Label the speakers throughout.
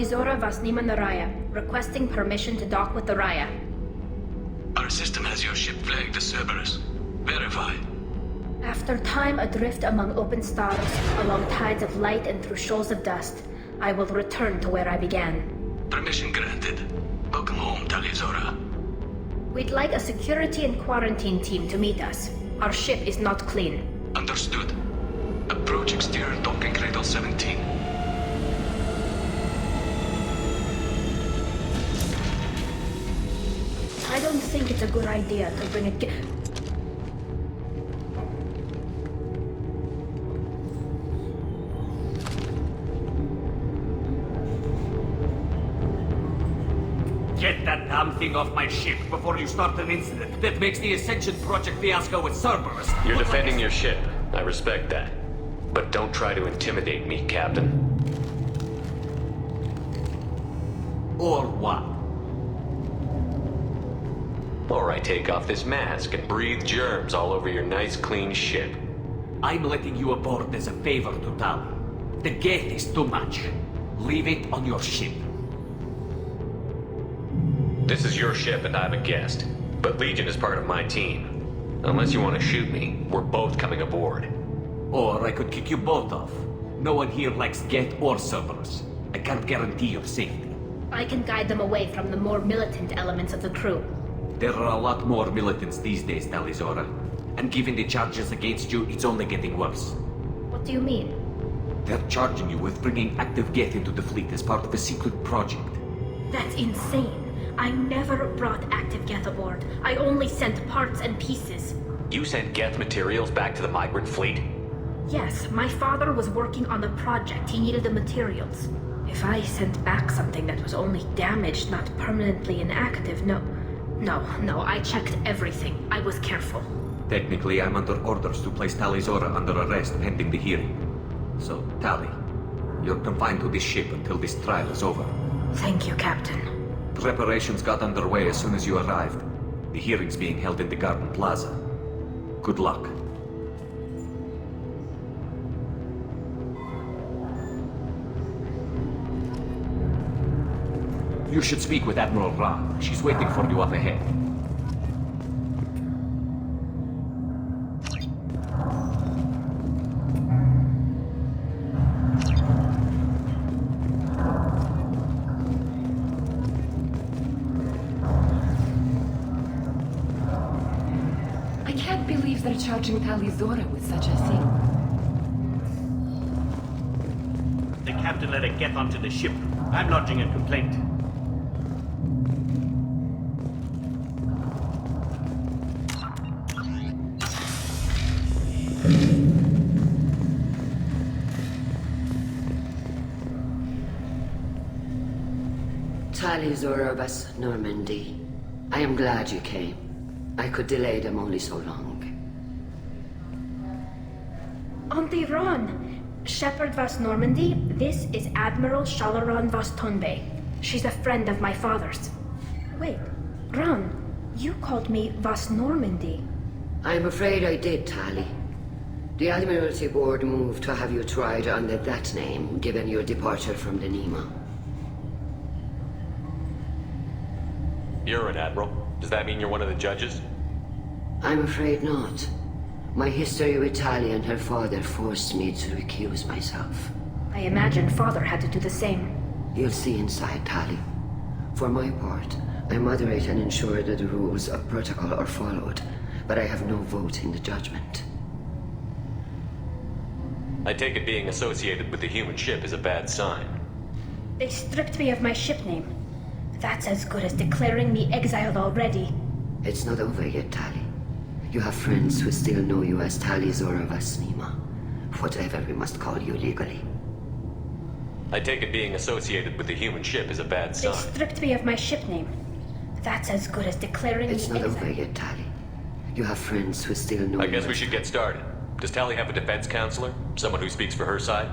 Speaker 1: Talizora Vasnima Naraya, requesting permission to dock with the Raya.
Speaker 2: Our system has your ship flagged as Cerberus. Verify.
Speaker 1: After time adrift among open stars, along tides of light and through shoals of dust, I will return to where I began.
Speaker 2: Permission granted. Welcome home, Talizora.
Speaker 1: We'd like a security and quarantine team to meet us. Our ship is not clean.
Speaker 2: Understood. Approach exterior docking cradle 17.
Speaker 1: I don't think it's a good idea to bring it.
Speaker 3: Get that damn thing off my ship before you start an incident that makes the Ascension Project fiasco with Cerberus.
Speaker 4: You're defending your ship. I respect that. But don't try to intimidate me, Captain.
Speaker 3: Or what?
Speaker 4: Or I take off this mask and breathe germs all over your nice, clean ship.
Speaker 3: I'm letting you aboard as a favor to Tali. The gate is too much. Leave it on your ship.
Speaker 4: This is your ship and I'm a guest. But Legion is part of my team. Unless you want to shoot me, we're both coming aboard.
Speaker 3: Or I could kick you both off. No one here likes Geth or Cerberus. I can't guarantee your safety.
Speaker 1: I can guide them away from the more militant elements of the crew.
Speaker 3: There are a lot more militants these days, Talizora. And given the charges against you, it's only getting worse.
Speaker 1: What do you mean?
Speaker 3: They're charging you with bringing active Geth into the fleet as part of a secret project.
Speaker 1: That's insane. I never brought active Geth aboard. I only sent parts and pieces.
Speaker 4: You sent Geth materials back to the migrant fleet?
Speaker 1: Yes, my father was working on the project. He needed the materials. If I sent back something that was only damaged, not permanently inactive, no, I checked everything. I was careful.
Speaker 3: Technically, I'm under orders to place Talizora under arrest pending the hearing. So, Tali, you're confined to this ship until this trial is over.
Speaker 1: Thank you, Captain.
Speaker 3: Preparations got underway as soon as you arrived. The hearing's being held in the Garden Plaza. Good luck. You should speak with Admiral Ra. She's waiting for you up ahead.
Speaker 5: I can't believe they're charging Talizora with such a thing.
Speaker 6: The captain let it get onto the ship. I'm lodging a complaint.
Speaker 7: Talizora Vas Normandy. I am glad you came. I could delay them only so long.
Speaker 1: Auntie Ron! Shepherd Vas Normandy, this is Admiral Shalaron Vas Tonbe. She's a friend of my father's. Wait, Ron, you called me Vas Normandy.
Speaker 7: I'm afraid I did, Tali. The Admiralty Board moved to have you tried under that name, given your departure from the Nima.
Speaker 4: You're an admiral. Does that mean you're one of the judges?
Speaker 7: I'm afraid not. My history with Tali and her father forced me to recuse myself.
Speaker 1: I imagine father had to do the same.
Speaker 7: You'll see inside, Tali. For my part, I moderate and ensure that the rules of protocol are followed, but I have no vote in the judgment.
Speaker 4: I take it being associated with the human ship is a bad sign.
Speaker 1: They stripped me of my ship name. That's as good as declaring me exiled already.
Speaker 7: It's not over yet, Tali. You have friends who still know you as Talizora Vasnima. Whatever we must call you legally.
Speaker 4: I take it being associated with the human ship is a bad
Speaker 1: They
Speaker 4: sign.
Speaker 1: stripped me of my ship name. That's as good as declaring
Speaker 7: It's
Speaker 1: me
Speaker 7: not
Speaker 1: exiled.
Speaker 7: over yet, Tali. You have friends who still know
Speaker 4: I
Speaker 7: you
Speaker 4: guess we
Speaker 7: as-
Speaker 4: should get started. Does Tali have a defense counselor? Someone who speaks for her side?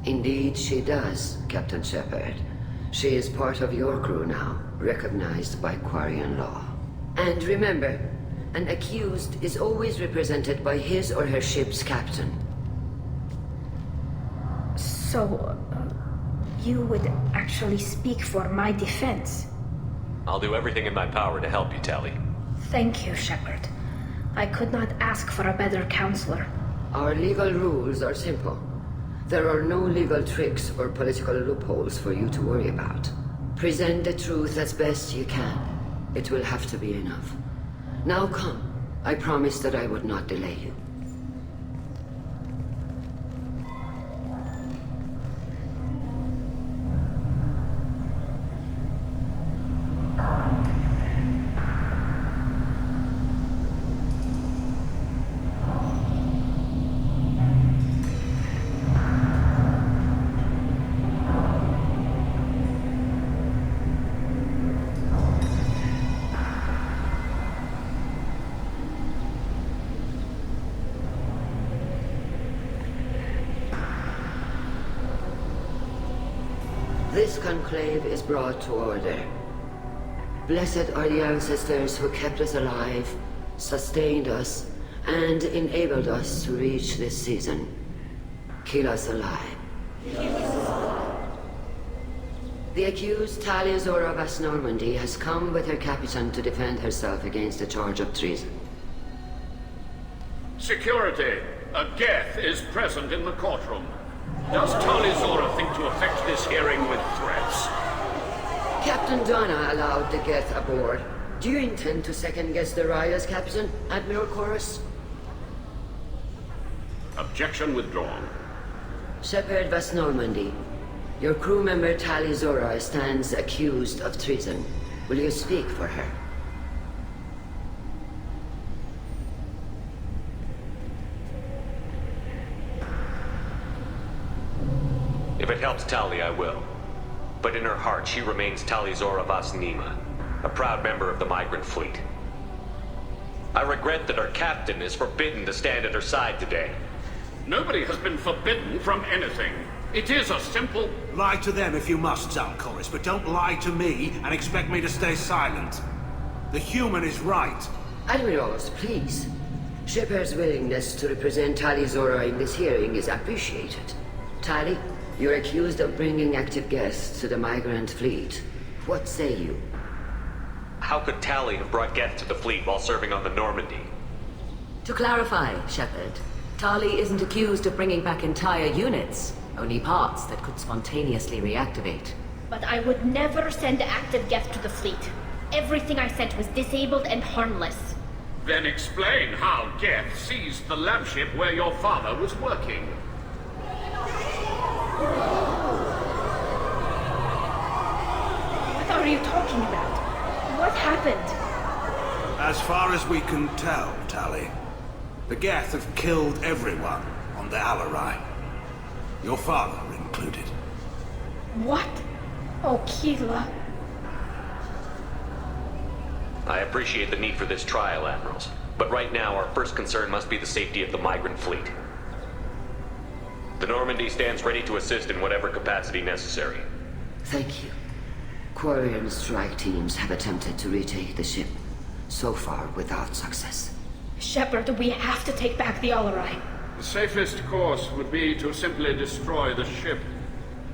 Speaker 7: Indeed, she does, Captain Shepard. She is part of your crew now, recognized by Quarian law. And remember, an accused is always represented by his or her ship's captain.
Speaker 1: So, you would actually speak for my defense.
Speaker 4: I'll do everything in my power to help you, Tali.
Speaker 1: Thank you, Shepard. I could not ask for a better counselor.
Speaker 7: Our legal rules are simple. There are no legal tricks or political loopholes for you to worry about. Present the truth as best you can. It will have to be enough. Now come. I promised that I would not delay you. This conclave is brought to order. Blessed are the ancestors who kept us alive, sustained us, and enabled us to reach this season. Kill us alive. The accused Tali Zora Vas Normandy has come with her captain to defend herself against a charge of treason.
Speaker 8: Security! A Geth is present in the courtroom. Does Tali Zora think to affect this hearing with threats?
Speaker 7: Captain Donna allowed the Geth aboard. Do you intend to second-guess the Raya's captain, Admiral Chorus?
Speaker 8: Objection withdrawn.
Speaker 7: Shepard Vas Normandy, your crew member Tali Zora stands accused of treason. Will you speak for her?
Speaker 4: If it helps Tali, I will. But in her heart, she remains Tali Zora Vas Nima, a proud member of the migrant fleet. I regret that our captain is forbidden to stand at her side today.
Speaker 8: Nobody has been forbidden from anything. It is a simple...
Speaker 9: Lie to them if you must, Zalcoris, but don't lie to me and expect me to stay silent. The human is right.
Speaker 7: Admirals, please. Shepard's willingness to represent Tali Zora in this hearing is appreciated. Tali, you're accused of bringing active guests to the migrant fleet. What say you?
Speaker 4: How could Tali have brought Geth to the fleet while serving on the Normandy?
Speaker 10: To clarify, Shepard, Tali isn't accused of bringing back entire units, only parts that could spontaneously reactivate.
Speaker 1: But I would never send active Geth to the fleet. Everything I sent was disabled and harmless.
Speaker 8: Then explain how Geth seized the lab ship where your father was working.
Speaker 1: What are you talking about? What happened?
Speaker 9: As far as we can tell, Tali, the Geth have killed everyone on the Alarai. Your father included.
Speaker 1: What? Oh, Keela.
Speaker 4: I appreciate the need for this trial, Admirals. But right now, our first concern must be the safety of the migrant fleet. The Normandy stands ready to assist in whatever capacity necessary.
Speaker 7: Thank you. Quarian strike teams have attempted to retake the ship, so far without success.
Speaker 1: Shepard, we have to take back the Alarai.
Speaker 8: The safest course would be to simply destroy the ship.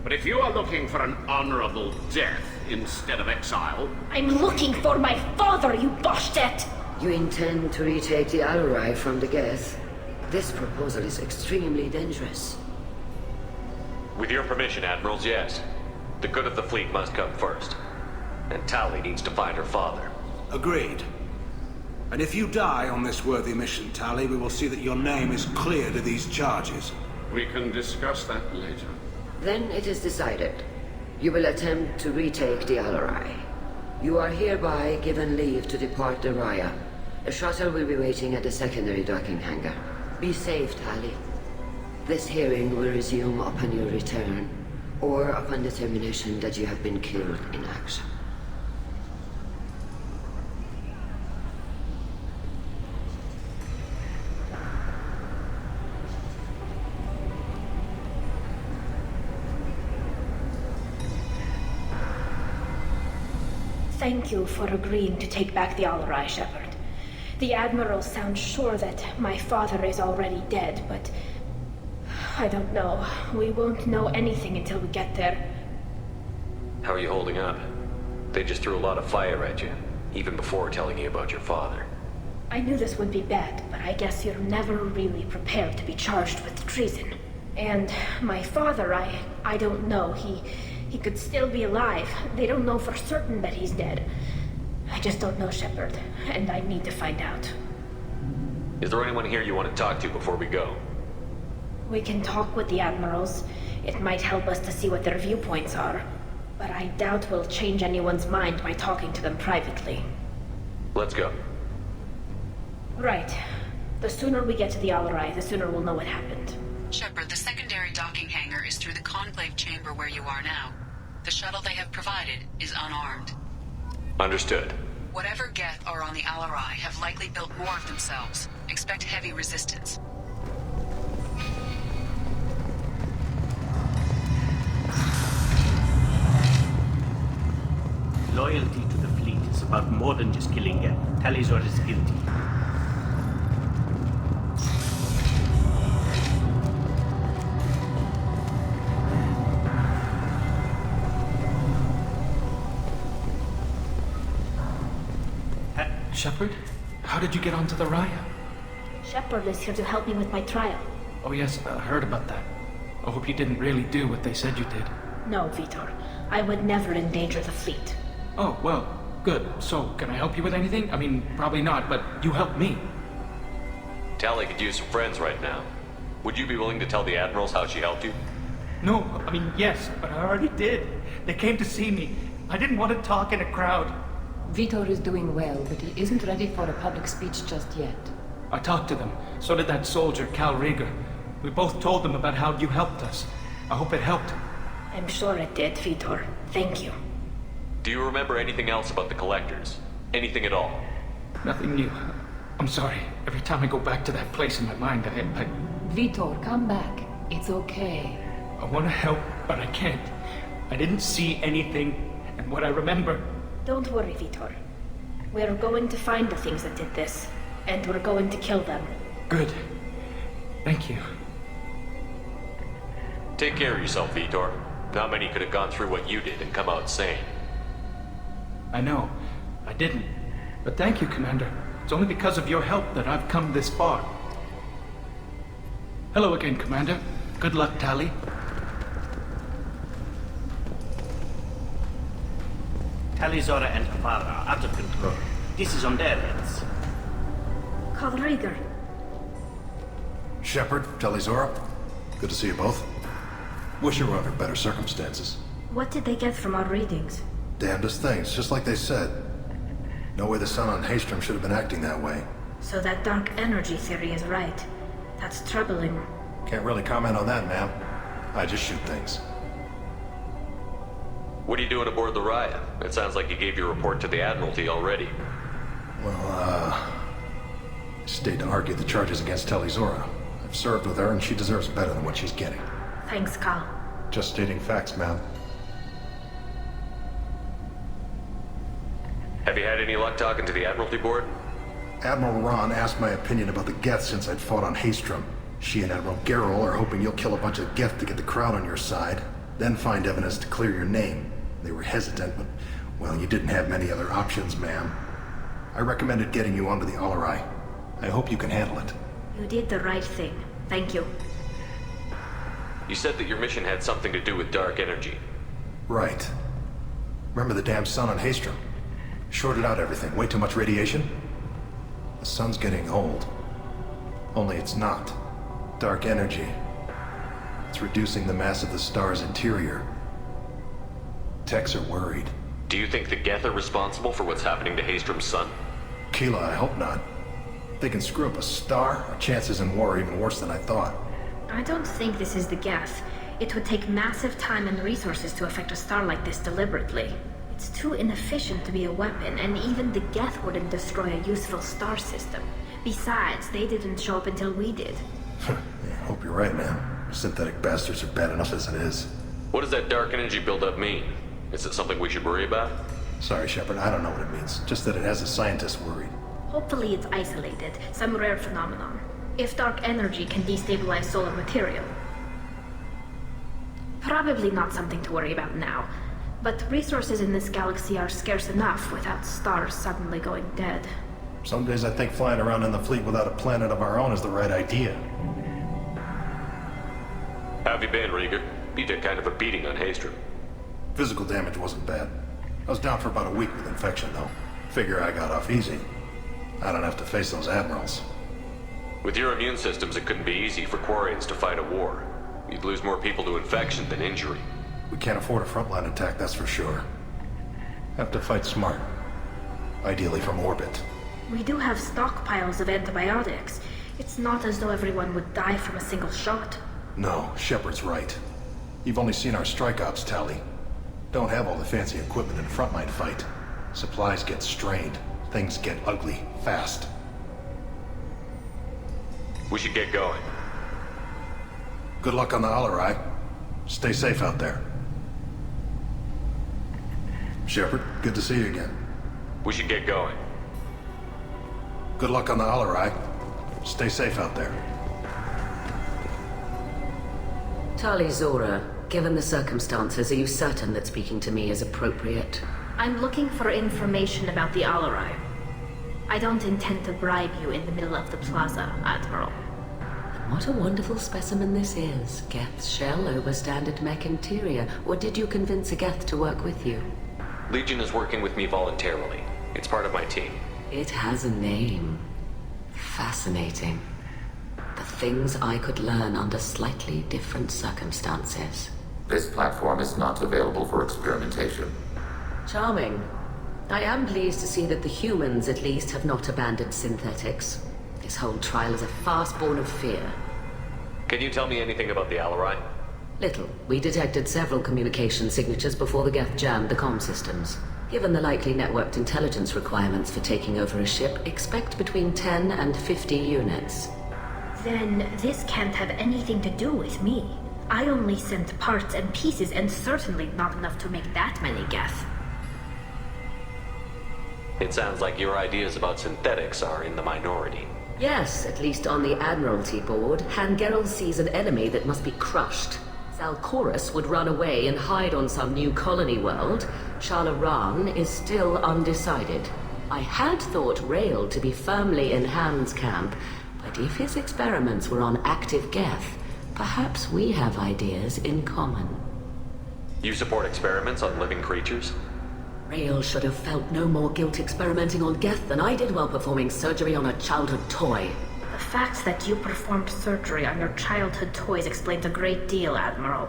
Speaker 8: But if you are looking for an honorable death instead of exile...
Speaker 1: I'm looking for my father, you Boshtet!
Speaker 7: You intend to retake the Alarai from the Geth? This proposal is extremely dangerous.
Speaker 4: With your permission, Admirals, yes. The good of the fleet must come first. And Tali needs to find her father.
Speaker 9: Agreed. And if you die on this worthy mission, Tali, we will see that your name is cleared of these charges.
Speaker 8: We can discuss that later.
Speaker 7: Then it is decided. You will attempt to retake the Alarai. You are hereby given leave to depart the Raya. A shuttle will be waiting at the secondary docking hangar. Be safe, Tali. This hearing will resume upon your return, or upon determination that you have been killed in action.
Speaker 1: Thank you for agreeing to take back the Alarai, Shepard. The Admiral sounds sure that my father is already dead, but... I don't know. We won't know anything until we get there.
Speaker 4: How are you holding up? They just threw a lot of fire at you, even before telling you about your father.
Speaker 1: I knew this would be bad, but I guess you're never really prepared to be charged with treason. And my father, I don't know. He could still be alive. They don't know for certain that he's dead. I just don't know, Shepard, and I need to find out.
Speaker 4: Is there anyone here you want to talk to before we go?
Speaker 1: We can talk with the admirals. It might help us to see what their viewpoints are. But I doubt we'll change anyone's mind by talking to them privately.
Speaker 4: Let's go.
Speaker 1: Right. The sooner we get to the Alarai, the sooner we'll know what happened.
Speaker 11: Shepard, the secondary docking hangar is through the conclave chamber where you are now. The shuttle they have provided is unarmed.
Speaker 4: Understood.
Speaker 11: Whatever Geth are on the Alarai have likely built more of themselves. Expect heavy resistance.
Speaker 6: Loyalty to the fleet is about more than just killing Geth. Talizor is guilty.
Speaker 12: Shepard? How did you get onto the Raya?
Speaker 1: Shepard is here to help me with my trial.
Speaker 12: Oh yes, I heard about that. I hope you didn't really do what they said you did.
Speaker 1: No, Vitor. I would never endanger the fleet.
Speaker 12: Oh, well, good. So, can I help you with anything? I mean, probably not, but you helped me.
Speaker 4: Tali could use some friends right now. Would you be willing to tell the admirals how she helped you?
Speaker 12: No, I mean, yes, but I already did. They came to see me. I didn't want to talk in a crowd.
Speaker 5: Vitor is doing well, but he isn't ready for a public speech just yet.
Speaker 12: I talked to them. So did that soldier, Cal Rieger. We both told them about how you helped us. I hope it helped.
Speaker 1: I'm sure it did, Vitor. Thank you.
Speaker 4: Do you remember anything else about the Collectors? Anything at all?
Speaker 12: Nothing new. I'm sorry. Every time I go back to that place in my mind, I...
Speaker 5: Vitor, come back. It's okay.
Speaker 12: I want to help, but I can't. I didn't see anything, and what I remember...
Speaker 1: Don't worry, Vitor. We're going to find the things that did this, and we're going to kill them.
Speaker 12: Good. Thank you.
Speaker 4: Take care of yourself, Vitor. Not many could have gone through what you did and come out sane.
Speaker 12: I know. I didn't. But thank you, Commander. It's only because of your help that I've come this far. Hello again, Commander. Good luck, Tali.
Speaker 6: Talizora and her father are out of control. This is on their heads.
Speaker 1: Cal Rieger.
Speaker 13: Shepard, Talizora. Good to see you both. Wish you were under better circumstances.
Speaker 1: What did they get from our readings?
Speaker 13: Damnedest things, just like they said. No way the sun on Haystrom should have been acting that way.
Speaker 1: So that dark energy theory is right. That's troubling.
Speaker 13: Can't really comment on that, ma'am. I just shoot things.
Speaker 4: What are you doing aboard the Raya? It sounds like you gave your report to the Admiralty already.
Speaker 13: Well, stayed to argue the charges against Talizora. I've served with her, and she deserves better than what she's getting.
Speaker 1: Thanks, Cal.
Speaker 13: Just stating facts, ma'am.
Speaker 4: Have you had any luck talking to the Admiralty Board?
Speaker 13: Admiral Ron asked my opinion about the Geth since I'd fought on Haystrom. She and Admiral Garrel are hoping you'll kill a bunch of Geth to get the crowd on your side, then find evidence to clear your name. They were hesitant, but, well, you didn't have many other options, ma'am. I recommended getting you onto the Alarai. I hope you can handle it.
Speaker 1: You did the right thing. Thank you.
Speaker 4: You said that your mission had something to do with dark energy.
Speaker 13: Right. Remember the damn sun on Haystrom? Shorted out everything. Way too much radiation? The sun's getting old. Only it's not. Dark energy. It's reducing the mass of the star's interior. Techs are worried.
Speaker 4: Do you think the Geth are responsible for what's happening to Haystrom's sun?
Speaker 13: Keela, I hope not. If they can screw up a star, our chances in war are even worse than I thought.
Speaker 1: I don't think this is the Geth. It would take massive time and resources to affect a star like this deliberately. It's too inefficient to be a weapon, and even the Geth wouldn't destroy a useful star system. Besides, they didn't show up until we did.
Speaker 13: I hope you're right, man. Synthetic bastards are bad enough as it is.
Speaker 4: What does that dark energy buildup mean? Is it something we should worry about?
Speaker 13: Sorry, Shepard, I don't know what it means. Just that it has the scientists worried.
Speaker 1: Hopefully it's isolated, some rare phenomenon. If dark energy can destabilize solar material. Probably not something to worry about now. But resources in this galaxy are scarce enough without stars suddenly going dead.
Speaker 13: Some days I think flying around in the fleet without a planet of our own is the right idea.
Speaker 4: How have you been, Rieger? You took kind of a beating on Haystrom.
Speaker 13: Physical damage wasn't bad. I was down for about a week with infection, though. Figure I got off easy. I don't have to face those admirals.
Speaker 4: With your immune systems, it couldn't be easy for Quarians to fight a war. You'd lose more people to infection than injury.
Speaker 13: We can't afford a frontline attack, that's for sure. Have to fight smart. Ideally from orbit.
Speaker 1: We do have stockpiles of antibiotics. It's not as though everyone would die from a single shot.
Speaker 13: No, Shepard's right. You've only seen our strike ops, Tali. Don't have all the fancy equipment in a frontline fight. Supplies get strained. Things get ugly, fast.
Speaker 4: We should get going.
Speaker 13: Good luck on the Alarai. Stay safe out there. Shepard, good to see you again.
Speaker 4: We should get going.
Speaker 13: Good luck on the Alarai. Stay safe out there.
Speaker 10: Tali Zora, given the circumstances, are you certain that speaking to me is appropriate?
Speaker 1: I'm looking for information about the Alarai. I don't intend to bribe you in the middle of the plaza, Admiral.
Speaker 10: What a wonderful specimen this is. Geth's shell over standard mech interior. Or did you convince a Geth to work with you?
Speaker 4: Legion is working with me voluntarily. It's part of my team.
Speaker 10: It has a name. Fascinating. The things I could learn under slightly different circumstances.
Speaker 14: This platform is not available for experimentation.
Speaker 10: Charming. I am pleased to see that the humans, at least, have not abandoned synthetics. This whole trial is a farce born of fear.
Speaker 4: Can you tell me anything about the Alarai?
Speaker 10: Little. We detected several communication signatures before the Geth jammed the comm systems. Given the likely networked intelligence requirements for taking over a ship, expect between 10 and 50 units.
Speaker 1: Then this can't have anything to do with me. I only sent parts and pieces, and certainly not enough to make that many Geth.
Speaker 4: It sounds like your ideas about synthetics are in the minority.
Speaker 10: Yes, at least on the Admiralty board, Hangerel sees an enemy that must be crushed. Zalcorus would run away and hide on some new colony world. Shalaran is still undecided. I had thought Rail to be firmly in Han's camp, but if his experiments were on active Geth, perhaps we have ideas in common.
Speaker 4: You support experiments on living creatures?
Speaker 10: Rail should have felt no more guilt experimenting on Geth than I did while performing surgery on a childhood toy.
Speaker 1: The fact that you performed surgery on your childhood toys explains a great deal, Admiral.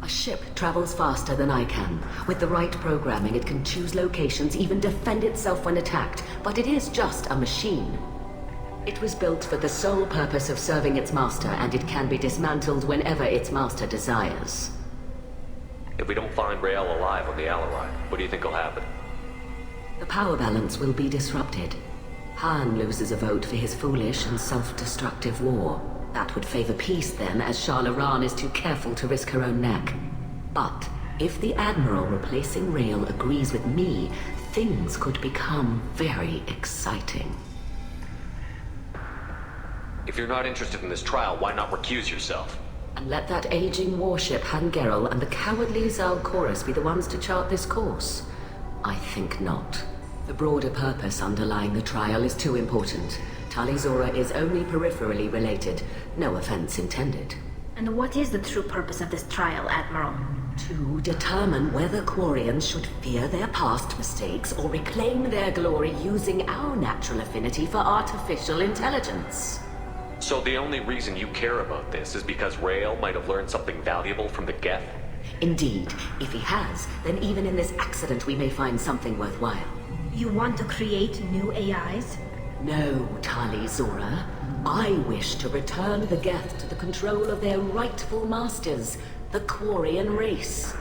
Speaker 10: A ship travels faster than I can. With the right programming, it can choose locations, even defend itself when attacked, but it is just a machine. It was built for the sole purpose of serving its master, and it can be dismantled whenever its master desires.
Speaker 4: If we don't find Rael alive on the Alarai, what do you think will happen?
Speaker 10: The power balance will be disrupted. Han loses a vote for his foolish and self-destructive war. That would favor peace then, as Shalaran is too careful to risk her own neck. But if the Admiral replacing Rael agrees with me, things could become very exciting.
Speaker 4: If you're not interested in this trial, why not recuse yourself?
Speaker 10: And let that aging warship Hangerel and the cowardly Zalcorus be the ones to chart this course? I think not. The broader purpose underlying the trial is too important. Tali Zora is only peripherally related. No offense intended.
Speaker 1: And what is the true purpose of this trial, Admiral?
Speaker 10: To determine whether Quarians should fear their past mistakes or reclaim their glory using our natural affinity for artificial intelligence.
Speaker 4: So the only reason you care about this is because Rael might have learned something valuable from the Geth?
Speaker 10: Indeed. If he has, then even in this accident we may find something worthwhile.
Speaker 1: You want to create new AIs?
Speaker 10: No, Tali Zora. I wish to return the Geth to the control of their rightful masters, the Quarian race.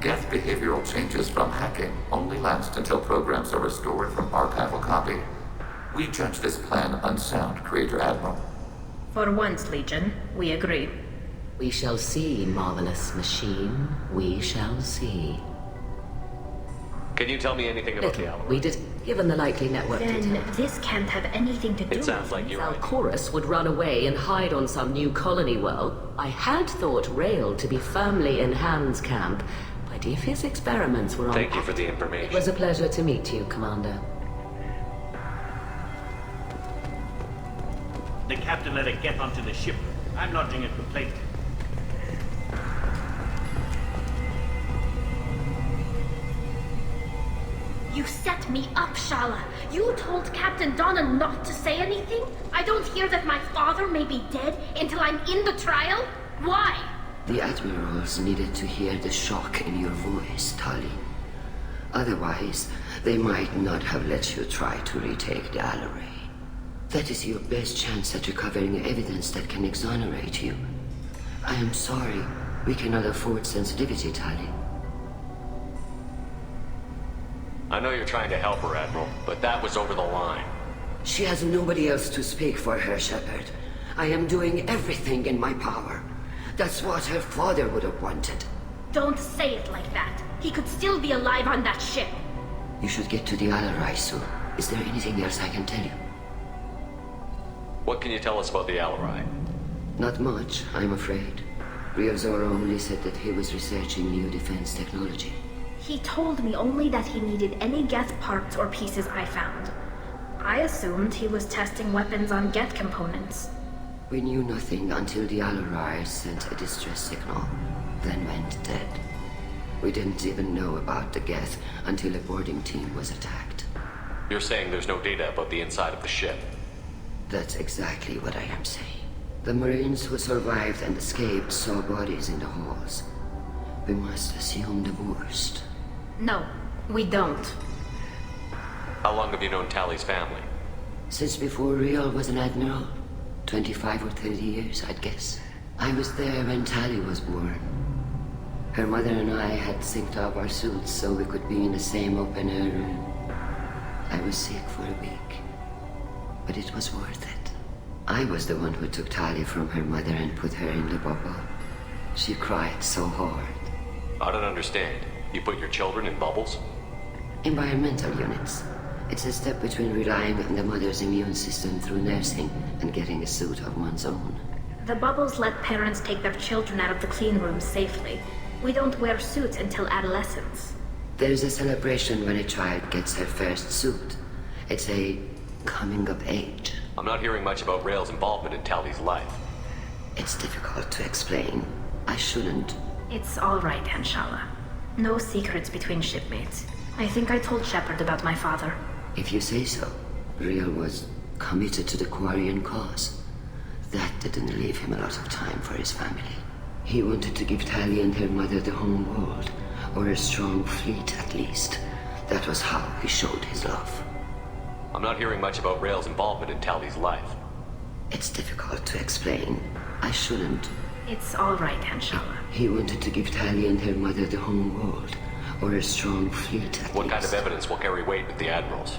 Speaker 14: Geth behavioral changes from hacking only last until programs are restored from archival copy. We judge this plan unsound, Creator Admiral.
Speaker 1: For once, Legion, we agree.
Speaker 10: We shall see, marvelous machine. We shall see.
Speaker 4: Can you tell me anything about the Alarai?
Speaker 10: We did, given the likely network
Speaker 1: Then
Speaker 10: details.
Speaker 1: this can't have anything to do with
Speaker 4: It sounds like you're right.
Speaker 10: Zalcorus would run away and hide on some new colony world. I had thought Rail to be firmly in Han's camp, but right if his experiments were on...
Speaker 4: Thank you for the information.
Speaker 10: It was a pleasure to meet you, Commander.
Speaker 6: The captain let her get onto the ship. I'm lodging a complaint.
Speaker 1: You set me up, Shala. You told Captain Donna not to say anything? I don't hear that my father may be dead until I'm in the trial? Why?
Speaker 7: The admirals needed to hear the shock in your voice, Tali. Otherwise, they might not have let you try to retake the Alaray. That is your best chance at recovering evidence that can exonerate you. I am sorry. We cannot afford sensitivity, Tali.
Speaker 4: I know you're trying to help her, Admiral, but that was over the line.
Speaker 7: She has nobody else to speak for her, Shepard. I am doing everything in my power. That's what her father would have wanted.
Speaker 1: Don't say it like that. He could still be alive on that ship.
Speaker 7: You should get to the Alaray soon. Is there anything else I can tell you?
Speaker 4: What can you tell us about the Alaray?
Speaker 7: Not much, I'm afraid. Real Zora only said that he was researching new defense technology.
Speaker 1: He told me only that he needed any Geth parts or pieces I found. I assumed he was testing weapons on Geth components.
Speaker 7: We knew nothing until the Alaray sent a distress signal, then went dead. We didn't even know about the Geth until a boarding team was attacked.
Speaker 4: You're saying there's no data about the inside of the ship?
Speaker 7: That's exactly what I am saying. The Marines who survived and escaped saw bodies in the halls. We must assume the worst.
Speaker 1: No, we don't.
Speaker 4: How long have you known Tali's family?
Speaker 7: Since before Real was an admiral. 25 or 30 years, I'd guess. I was there when Tali was born. Her mother and I had synced up our suits so we could be in the same open-air room. I was sick for a week, but it was worth it. I was the one who took Tali from her mother and put her in the bubble. She cried so hard.
Speaker 4: I don't understand. You put your children in bubbles?
Speaker 7: Environmental units. It's a step between relying on the mother's immune system through nursing and getting a suit of one's own.
Speaker 1: The bubbles let parents take their children out of the clean rooms safely. We don't wear suits until adolescence.
Speaker 7: There's a celebration when a child gets her first suit. It's a coming of age.
Speaker 4: I'm not hearing much about Rael's involvement in Tali's life.
Speaker 7: It's difficult to explain. I shouldn't.
Speaker 1: It's all right, Anshala. No secrets between shipmates. I think I told Shepard about my father.
Speaker 7: If you say so. Real was committed to the Quarian cause. That didn't leave him a lot of time for his family. He wanted to give Tali and her mother the home world, or a strong fleet at least. That was how he showed his love.
Speaker 4: I'm not hearing much about Rael's involvement in Tali's life.
Speaker 7: It's difficult to explain. I shouldn't.
Speaker 1: It's all right, Anshala.
Speaker 7: He wanted to give Tali and her mother the home world, or a strong fleet at least.
Speaker 4: What kind of evidence will carry weight with the admirals?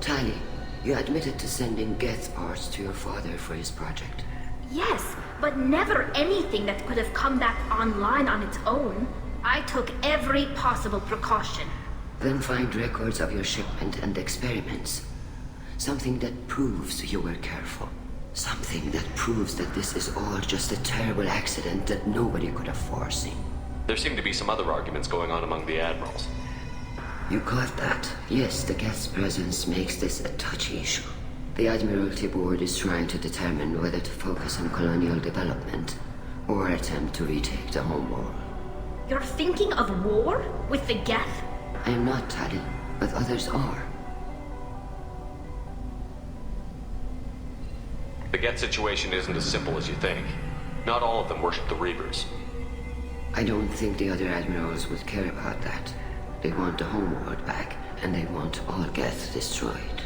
Speaker 7: Tali, you admitted to sending Geth parts to your father for his project.
Speaker 1: Yes, but never anything that could have come back online on its own. I took every possible precaution.
Speaker 7: Then find records of your shipment and experiments. Something that proves you were careful. Something that proves that this is all just a terrible accident that nobody could have foreseen.
Speaker 4: There seem to be some other arguments going on among the admirals.
Speaker 7: You caught that? Yes, the Geth's presence makes this a touchy issue. The Admiralty Board is trying to determine whether to focus on colonial development or attempt to retake the home world.
Speaker 1: You're thinking of war? With the Geth?
Speaker 7: I am not, Tali, but others are.
Speaker 4: The Geth situation isn't as simple as you think. Not all of them worship the Reavers.
Speaker 7: I don't think the other admirals would care about that. They want the homeworld back, and they want all Geth destroyed.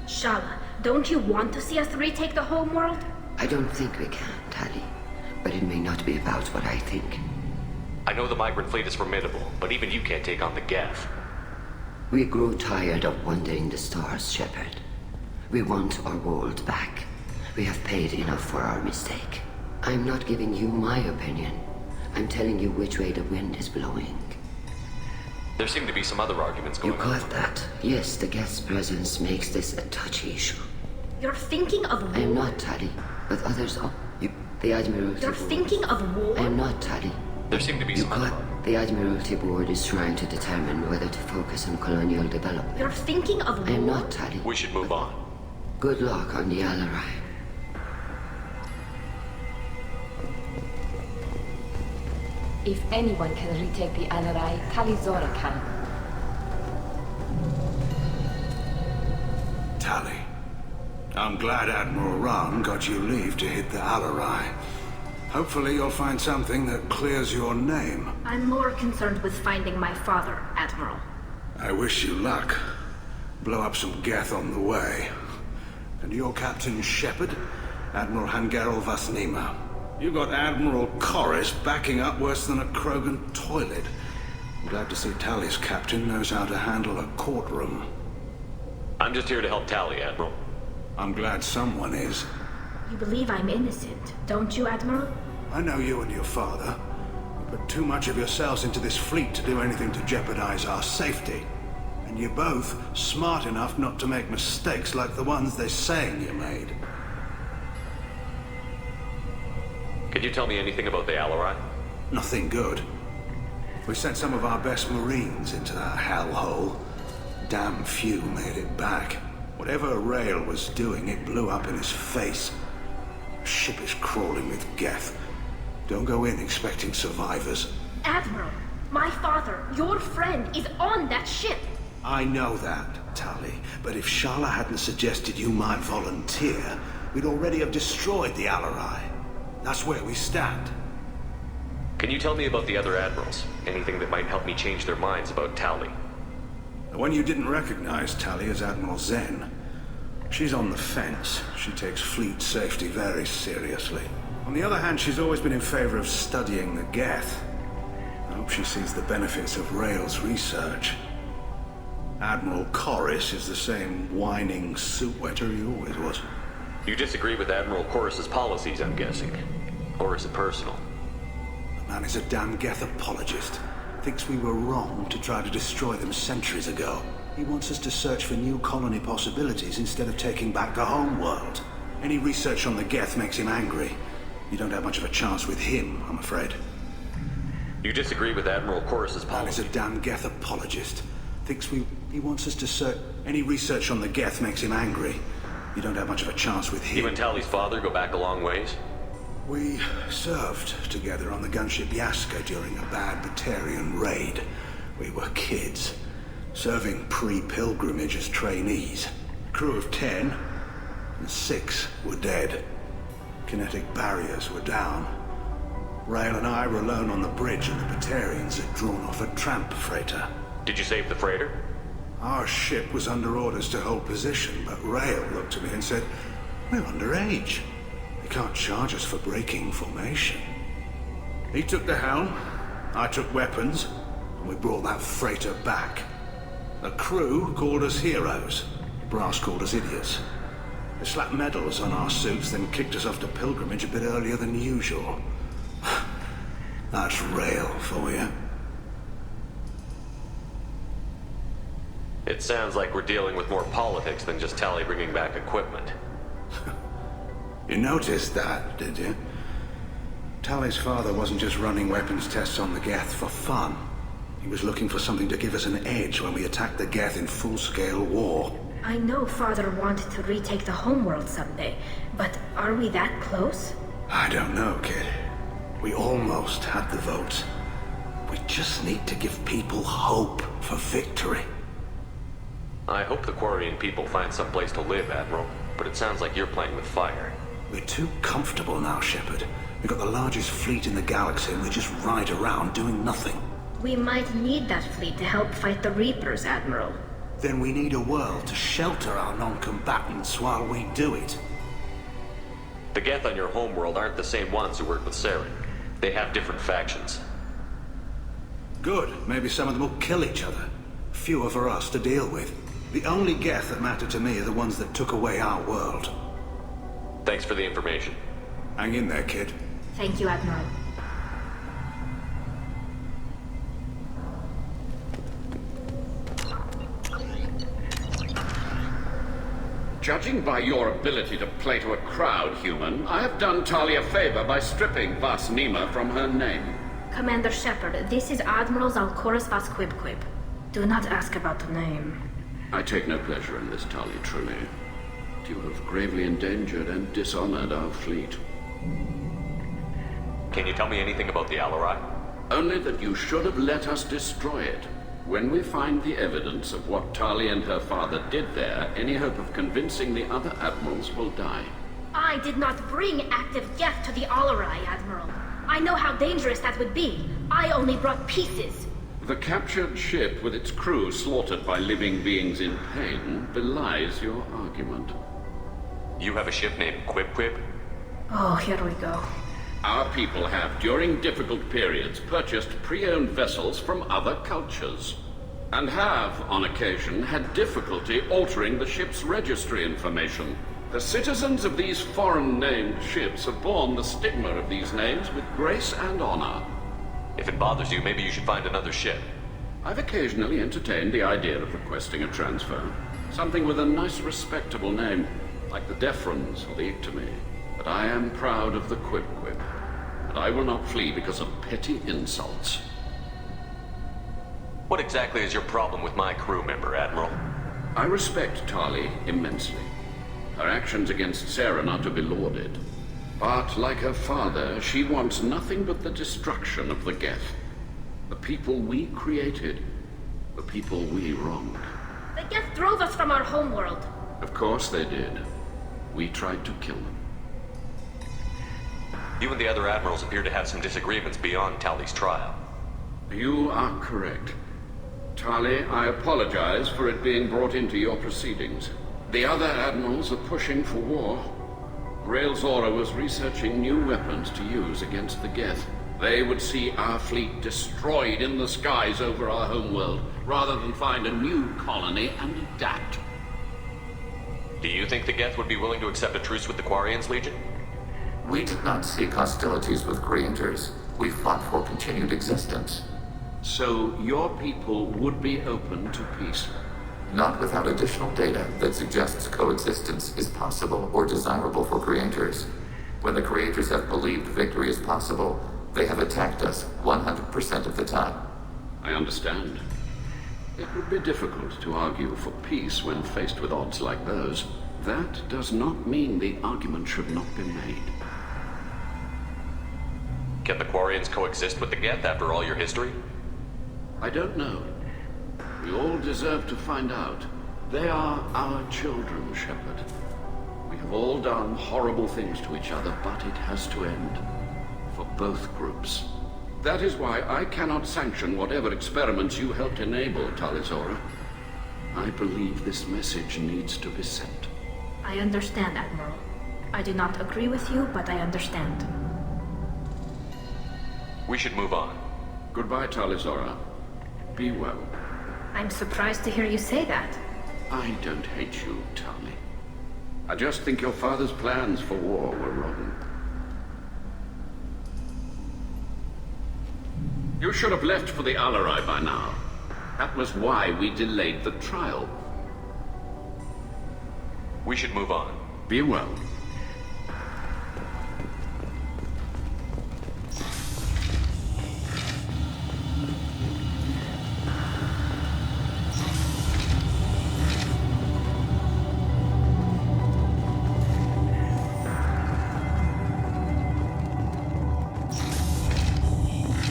Speaker 1: Shala, don't you want to see us retake the homeworld?
Speaker 7: I don't think we can, Tali. But it may not be about what I think.
Speaker 4: I know the migrant fleet is formidable, but even you can't take on the Geth.
Speaker 7: We grow tired of wandering the stars, Shepard. We want our world back. We have paid enough for our mistake. I'm not giving you my opinion. I'm telling you which way the wind is blowing.
Speaker 4: There seem to be some other arguments going on.
Speaker 7: You caught that? Yes, the Geth's presence makes this a touchy issue.
Speaker 1: You're thinking of war?
Speaker 7: I am not, Tali, but others are. The Admiralty
Speaker 1: You're
Speaker 7: Board.
Speaker 1: thinking of war?
Speaker 7: I am not, Tali,
Speaker 4: There seem to be some other...
Speaker 7: The Admiralty Board is trying to determine whether to focus on colonial development.
Speaker 1: You're thinking of
Speaker 7: I am
Speaker 1: war?
Speaker 7: not, Tali.
Speaker 4: We should move on.
Speaker 7: Good luck on the Alarai.
Speaker 5: If anyone can retake the Alarai, Tali Zora can.
Speaker 9: Tali, I'm glad Admiral Ran got you leave to hit the Alarai. Hopefully you'll find something that clears your name.
Speaker 1: I'm more concerned with finding my father, Admiral.
Speaker 9: I wish you luck. Blow up some Geth on the way. And your Captain Shepard, Admiral Hangerel Vasnima. You got Admiral Corris backing up worse than a Krogan toilet. I'm glad to see Tali's captain knows how to handle a courtroom.
Speaker 4: I'm just here to help Tali, Admiral.
Speaker 9: I'm glad someone is.
Speaker 1: You believe I'm innocent, don't you, Admiral?
Speaker 9: I know you and your father. You put too much of yourselves into this fleet to do anything to jeopardize our safety. And you're both smart enough not to make mistakes like the ones they're saying you made.
Speaker 4: Can you tell me anything about the Alarai?
Speaker 9: Nothing good. We sent some of our best Marines into that hellhole. Damn few made it back. Whatever Rail was doing, it blew up in his face. The ship is crawling with Geth. Don't go in expecting survivors.
Speaker 1: Admiral, my father, your friend, is on that ship.
Speaker 9: I know that, Tali, but if Shala hadn't suggested you might volunteer, we'd already have destroyed the Alarai. That's where we stand.
Speaker 4: Can you tell me about the other admirals? Anything that might help me change their minds about Tali?
Speaker 9: The one you didn't recognize, Tali, is Admiral Zen. She's on the fence. She takes fleet safety very seriously. On the other hand, she's always been in favor of studying the Geth. I hope she sees the benefits of Rail's research. Admiral Corris is the same whining soup-wetter he always was.
Speaker 4: You disagree with Admiral Corris's policies, I'm guessing. Or is it personal?
Speaker 9: The man is a damn Geth apologist. Thinks we were wrong to try to destroy them centuries ago. He wants us to search for new colony possibilities instead of taking back the home world. Any research on the Geth makes him angry. You don't have much of a chance with him, I'm afraid.
Speaker 4: You disagree with Admiral Corris's policies?
Speaker 9: Man is a damn Geth apologist. Thinks he wants us to search... Any research on the Geth makes him angry. You don't have much of a chance with him.
Speaker 4: You and Tali's father go back a long ways?
Speaker 9: We served together on the gunship Yaska during a bad Batarian raid. We were kids, serving pre-pilgrimage as trainees. Crew of 10, and 6 were dead. Kinetic barriers were down. Rail and I were alone on the bridge, and the Batarians had drawn off a tramp freighter.
Speaker 4: Did you save the freighter?
Speaker 9: Our ship was under orders to hold position, but Rail looked at me and said, "We're underage. They can't charge us for breaking formation." He took the helm, I took weapons, and we brought that freighter back. The crew called us heroes. Brass called us idiots. They slapped medals on our suits, then kicked us off to pilgrimage a bit earlier than usual. That's Rail for you.
Speaker 4: It sounds like we're dealing with more politics than just Tali bringing back equipment.
Speaker 9: You noticed that, did you? Tali's father wasn't just running weapons tests on the Geth for fun. He was looking for something to give us an edge when we attacked the Geth in full-scale war.
Speaker 1: I know Father wanted to retake the homeworld someday, but are we that close?
Speaker 9: I don't know, kid. We almost had the votes. We just need to give people hope for victory.
Speaker 4: I hope the Quarian people find some place to live, Admiral, but it sounds like you're playing with fire.
Speaker 9: We're too comfortable now, Shepard. We've got the largest fleet in the galaxy and we just ride around doing nothing.
Speaker 1: We might need that fleet to help fight the Reapers, Admiral.
Speaker 9: Then we need a world to shelter our non-combatants while we do it.
Speaker 4: The Geth on your homeworld aren't the same ones who work with Saren. They have different factions.
Speaker 9: Good. Maybe some of them will kill each other. Fewer for us to deal with. The only Geth that matter to me are the ones that took away our world.
Speaker 4: Thanks for the information.
Speaker 9: Hang in there, kid.
Speaker 1: Thank you, Admiral.
Speaker 8: Judging by your ability to play to a crowd, human, I have done Tali a favor by stripping Vasnima from her name.
Speaker 1: Commander Shepard, this is Admiral Zalcoris Vas Quibquib. Do not ask about the name.
Speaker 8: I take no pleasure in this, Tali, truly. You have gravely endangered and dishonored our fleet.
Speaker 4: Can you tell me anything about the Alarai?
Speaker 8: Only that you should have let us destroy it. When we find the evidence of what Tali and her father did there, any hope of convincing the other admirals will die.
Speaker 1: I did not bring active Geth to the Alarai, Admiral. I know how dangerous that would be. I only brought pieces.
Speaker 8: The captured ship with its crew slaughtered by living beings in pain belies your argument.
Speaker 4: You have a ship named Quib?
Speaker 1: Oh, here we go.
Speaker 8: Our people have, during difficult periods, purchased pre-owned vessels from other cultures, and have, on occasion, had difficulty altering the ship's registry information. The citizens of these foreign-named ships have borne the stigma of these names with grace and honor.
Speaker 4: If it bothers you, maybe you should find another ship.
Speaker 8: I've occasionally entertained the idea of requesting a transfer. Something with a nice, respectable name, like the Defrons or the Ictomy. But I am proud of the Quib, and I will not flee because of petty insults.
Speaker 4: What exactly is your problem with my crew member, Admiral?
Speaker 8: I respect Tali immensely. Her actions against Sarah are not to be lauded. But, like her father, she wants nothing but the destruction of the Geth. The people we created. The people we wronged.
Speaker 1: The Geth drove us from our homeworld.
Speaker 8: Of course they did. We tried to kill them.
Speaker 4: You and the other admirals appear to have some disagreements beyond Tali's trial.
Speaker 8: You are correct. Tali, I apologize for it being brought into your proceedings. The other admirals are pushing for war. Rael Zora was researching new weapons to use against the Geth. They would see our fleet destroyed in the skies over our homeworld, rather than find a new colony and adapt.
Speaker 4: Do you think the Geth would be willing to accept a truce with the Quarians, Legion?
Speaker 14: We did not seek hostilities with creators. We fought for continued existence.
Speaker 8: So your people would be open to peace?
Speaker 14: Not without additional data that suggests coexistence is possible or desirable for creators. When the creators have believed victory is possible, they have attacked us 100% of the time.
Speaker 8: I understand. It would be difficult to argue for peace when faced with odds like those. That does not mean the argument should not be made.
Speaker 4: Can the Quarians coexist with the Geth after all your history?
Speaker 8: I don't know. We all deserve to find out. They are our children, Shepard. We have all done horrible things to each other, but it has to end. For both groups. That is why I cannot sanction whatever experiments you helped enable, Tali Zora. I believe this message needs to be sent.
Speaker 1: I understand, Admiral. I do not agree with you, but I understand.
Speaker 4: We should move on.
Speaker 8: Goodbye, Tali Zora. Be well.
Speaker 1: I'm surprised to hear you say that.
Speaker 8: I don't hate you, Tali. I just think your father's plans for war were wrong. You should have left for the Alarai by now. That was why we delayed the trial.
Speaker 4: We should move on.
Speaker 8: Be well.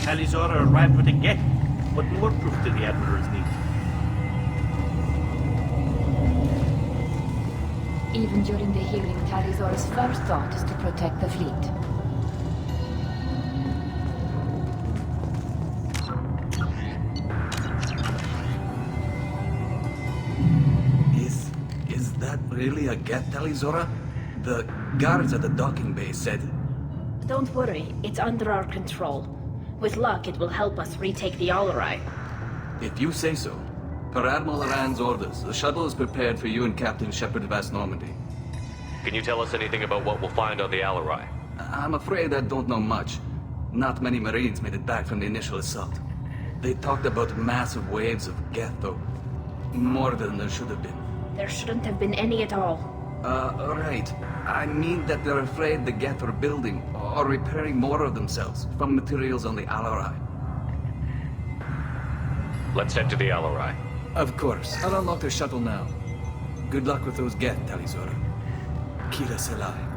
Speaker 6: Tali Zora arrived with a Geth. What more proof do the admirals need?
Speaker 5: Even during the hearing, Tali Zora's first thought is to protect the fleet.
Speaker 3: Is that really a Geth, Tali Zora? The guards at the docking bay said...
Speaker 1: Don't worry, it's under our control. With luck, it will help us retake the Alarai.
Speaker 3: If you say so. Per Admiral Rand's orders, the shuttle is prepared for you and Captain Shepard Vas Normandy.
Speaker 4: Can you tell us anything about what we'll find on the Alarai?
Speaker 3: I'm afraid I don't know much. Not many Marines made it back from the initial assault. They talked about massive waves of Geth, though. More than there should have been.
Speaker 1: There shouldn't have been any at all.
Speaker 3: Right. I mean that they're afraid the Geth are building or repairing more of themselves from materials on the Alarai.
Speaker 4: Let's head to the Alarai.
Speaker 12: Of course. I'll unlock the shuttle now. Good luck with those Geth, Tali Zora. Kira Selai.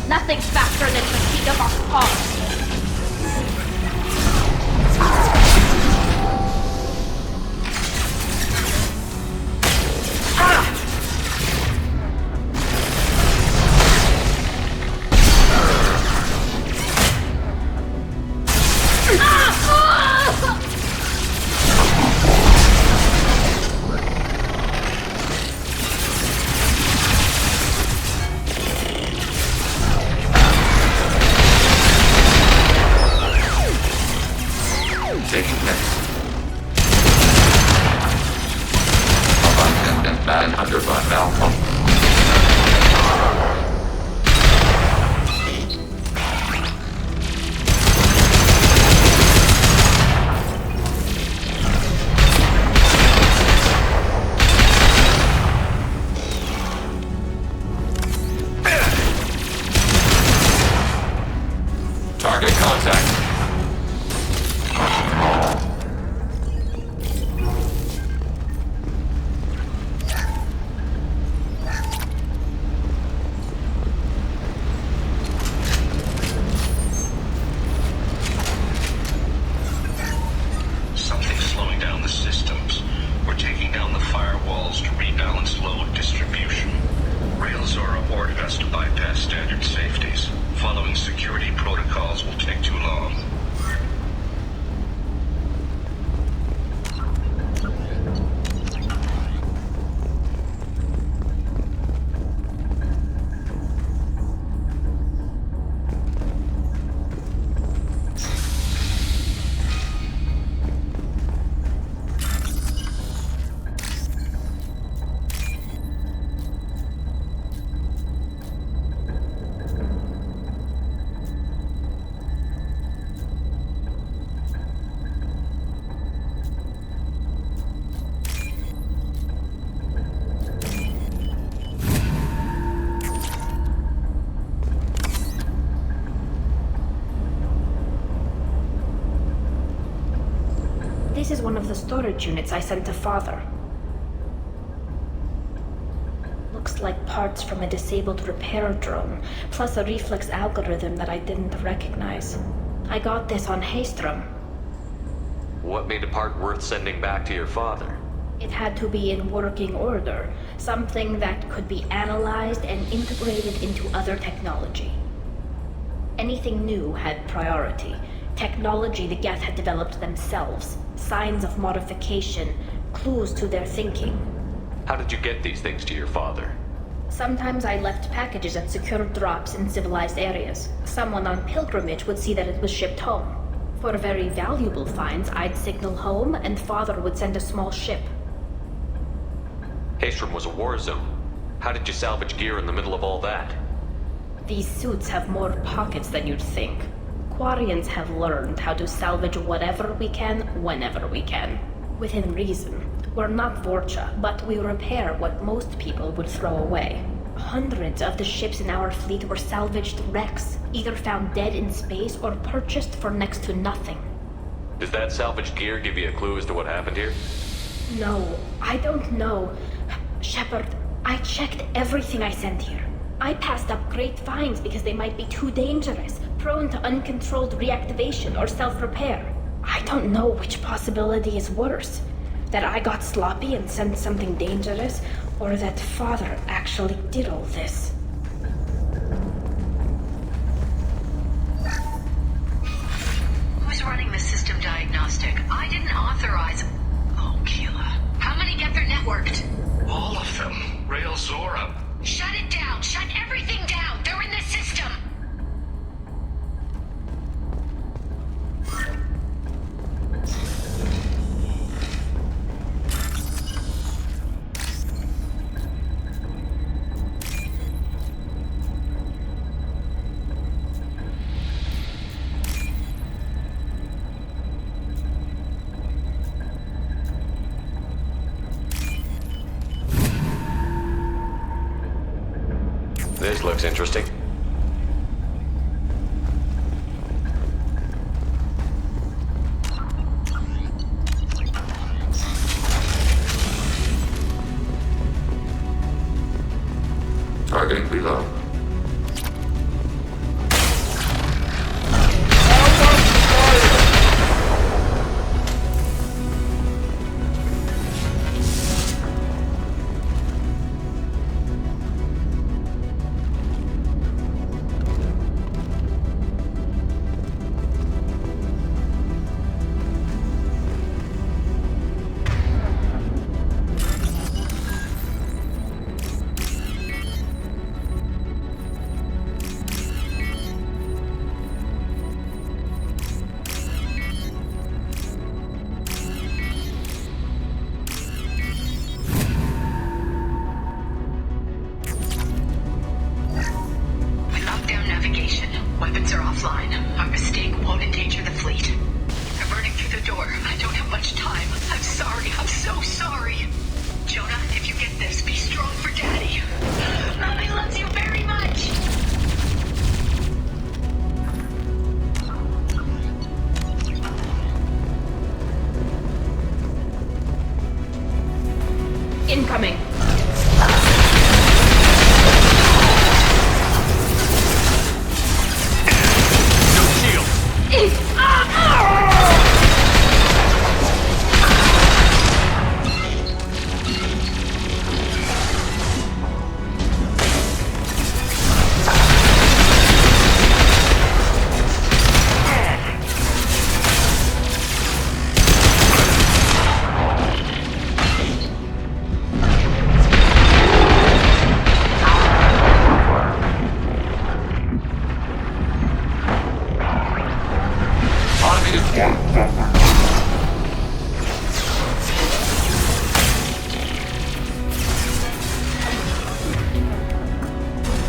Speaker 1: Nothing's faster than the speed of our cars.
Speaker 14: Target contact.
Speaker 2: Something's slowing down the systems. We're taking down the firewalls to rebalance load distribution. Rail Zora ordered us to bypass standard safeties. Following security protocols will take too long.
Speaker 1: This is one of the storage units I sent to Father. Looks like parts from a disabled repair drone, plus a reflex algorithm that I didn't recognize. I got this on Haystrom.
Speaker 4: What made a part worth sending back to your father?
Speaker 1: It had to be in working order, something that could be analyzed and integrated into other technology. Anything new had priority. Technology the Geth had developed themselves, signs of modification, clues to their thinking.
Speaker 4: How did you get these things to your father?
Speaker 1: Sometimes I left packages at secure drops in civilized areas. Someone on pilgrimage would see that it was shipped home. For very valuable finds, I'd signal home and Father would send a small ship.
Speaker 4: Haystrom was a war zone. How did you salvage gear in the middle of all that?
Speaker 1: These suits have more pockets than you'd think. Quarians have learned how to salvage whatever we can, whenever we can. Within reason. We're not Vorcha, but we repair what most people would throw away. Hundreds of the ships in our fleet were salvaged wrecks, either found dead in space or purchased for next to nothing.
Speaker 4: Does that salvaged gear give you a clue as to what happened here?
Speaker 1: No, I don't know. Shepard, I checked everything I sent here. I passed up great finds because they might be too dangerous, prone to uncontrolled reactivation or self-repair. I don't know which possibility is worse. That I got sloppy and sent something dangerous, or that Father actually did all this.
Speaker 11: Who's running the system diagnostic? I didn't authorize... Oh, Keela. How many get their networked?
Speaker 2: All of them. Rail Zora.
Speaker 11: Shut it down! Shut everything down! They're in the system!
Speaker 4: This looks interesting.
Speaker 14: Targeting below.
Speaker 11: Weapons are offline. Our mistake won't endanger the fleet. They're burning through the door. I don't have much time. I'm sorry. I'm so sorry. Jonah, if you get this, be strong for Daddy. Mommy loves you very much.
Speaker 1: Incoming.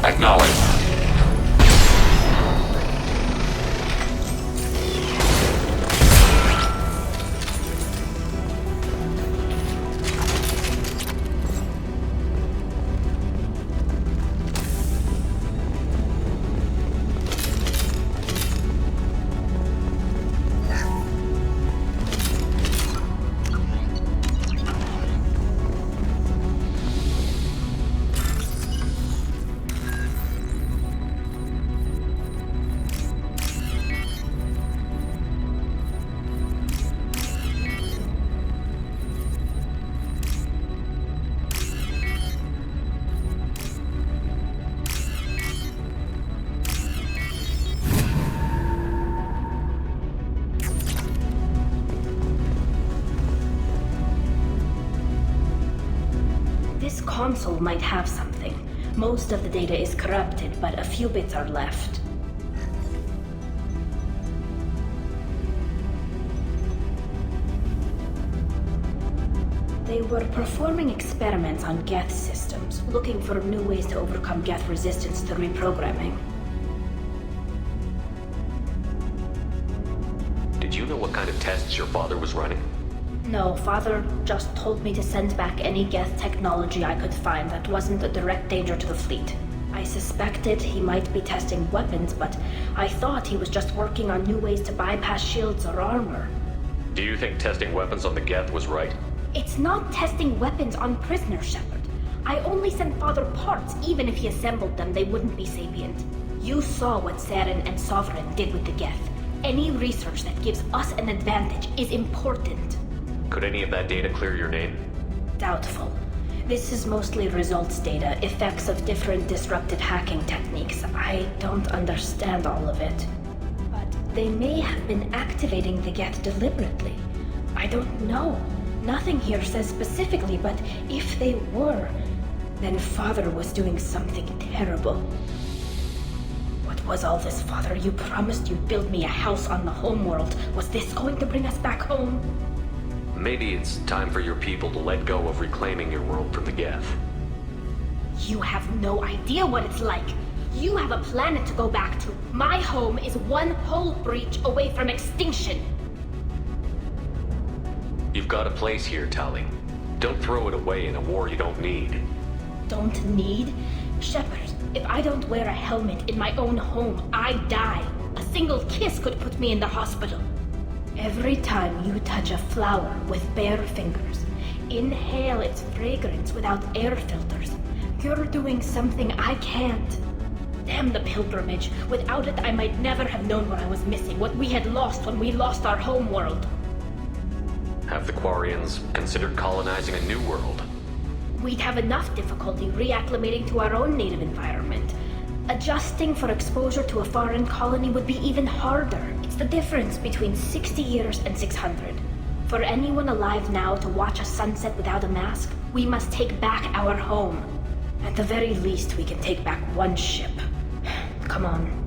Speaker 14: Acknowledge.
Speaker 1: This console might have something. Most of the data is corrupted, but a few bits are left. They were performing experiments on Geth systems, looking for new ways to overcome Geth resistance to reprogramming.
Speaker 4: Did you know what kind of tests your father was running?
Speaker 1: No, Father just told me to send back any Geth technology I could find that wasn't a direct danger to the fleet. I suspected he might be testing weapons, but I thought he was just working on new ways to bypass shields or armor.
Speaker 4: Do you think testing weapons on the Geth was right?
Speaker 1: It's not testing weapons on prisoners, Shepard. I only sent Father parts. Even if he assembled them, they wouldn't be sapient. You saw what Saren and Sovereign did with the Geth. Any research that gives us an advantage is important.
Speaker 4: Could any of that data clear your name?
Speaker 1: Doubtful. This is mostly results data, effects of different disruptive hacking techniques. I don't understand all of it. But they may have been activating the Geth deliberately. I don't know. Nothing here says specifically, but if they were, then Father was doing something terrible. What was all this, Father? You promised you'd build me a house on the homeworld. Was this going to bring us back home?
Speaker 4: Maybe it's time for your people to let go of reclaiming your world from the Geth.
Speaker 1: You have no idea what it's like. You have a planet to go back to. My home is one hull breach away from extinction.
Speaker 4: You've got a place here, Tali. Don't throw it away in a war you don't need.
Speaker 1: Don't need? Shepard, if I don't wear a helmet in my own home, I die. A single kiss could put me in the hospital. Every time you touch a flower with bare fingers, inhale its fragrance without air filters, you're doing something I can't. Damn the pilgrimage. Without it, I might never have known what I was missing, what we had lost when we lost our home world.
Speaker 4: Have the Quarians considered colonizing a new world?
Speaker 1: We'd have enough difficulty reacclimating to our own native environment. Adjusting for exposure to a foreign colony would be even harder. It's the difference between 60 years and 600. For anyone alive now to watch a sunset without a mask, we must take back our home. At the very least, we can take back one ship. Come on.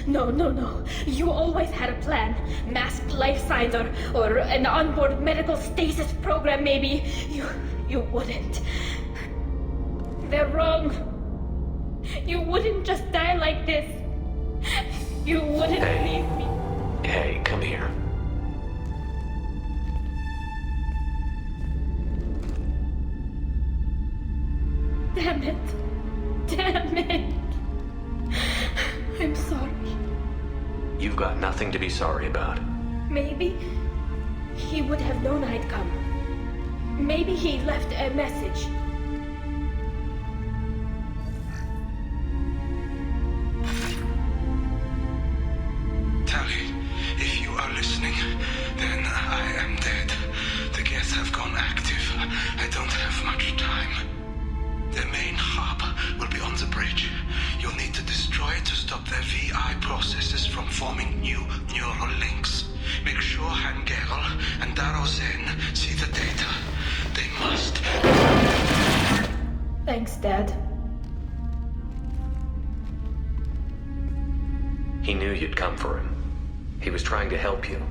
Speaker 1: No. You always had a plan. Masked life signs or an onboard medical stasis program, maybe. You wouldn't. They're wrong. You wouldn't just die like this. You wouldn't leave me.
Speaker 4: Hey, come here. You've got nothing to be sorry about.
Speaker 1: Maybe he would have known I'd come. Maybe he left a message.
Speaker 9: Tali, if you are listening, then I am dead. The Geth have gone active. I don't have much time. The main hub will be on the bridge. You'll need to destroy it to stop their VI processes from forming new neural links. Make sure Geralt and Darrow Zen see the data. They must.
Speaker 1: Thanks, Dad.
Speaker 4: He knew you'd come for him. He was trying to help you.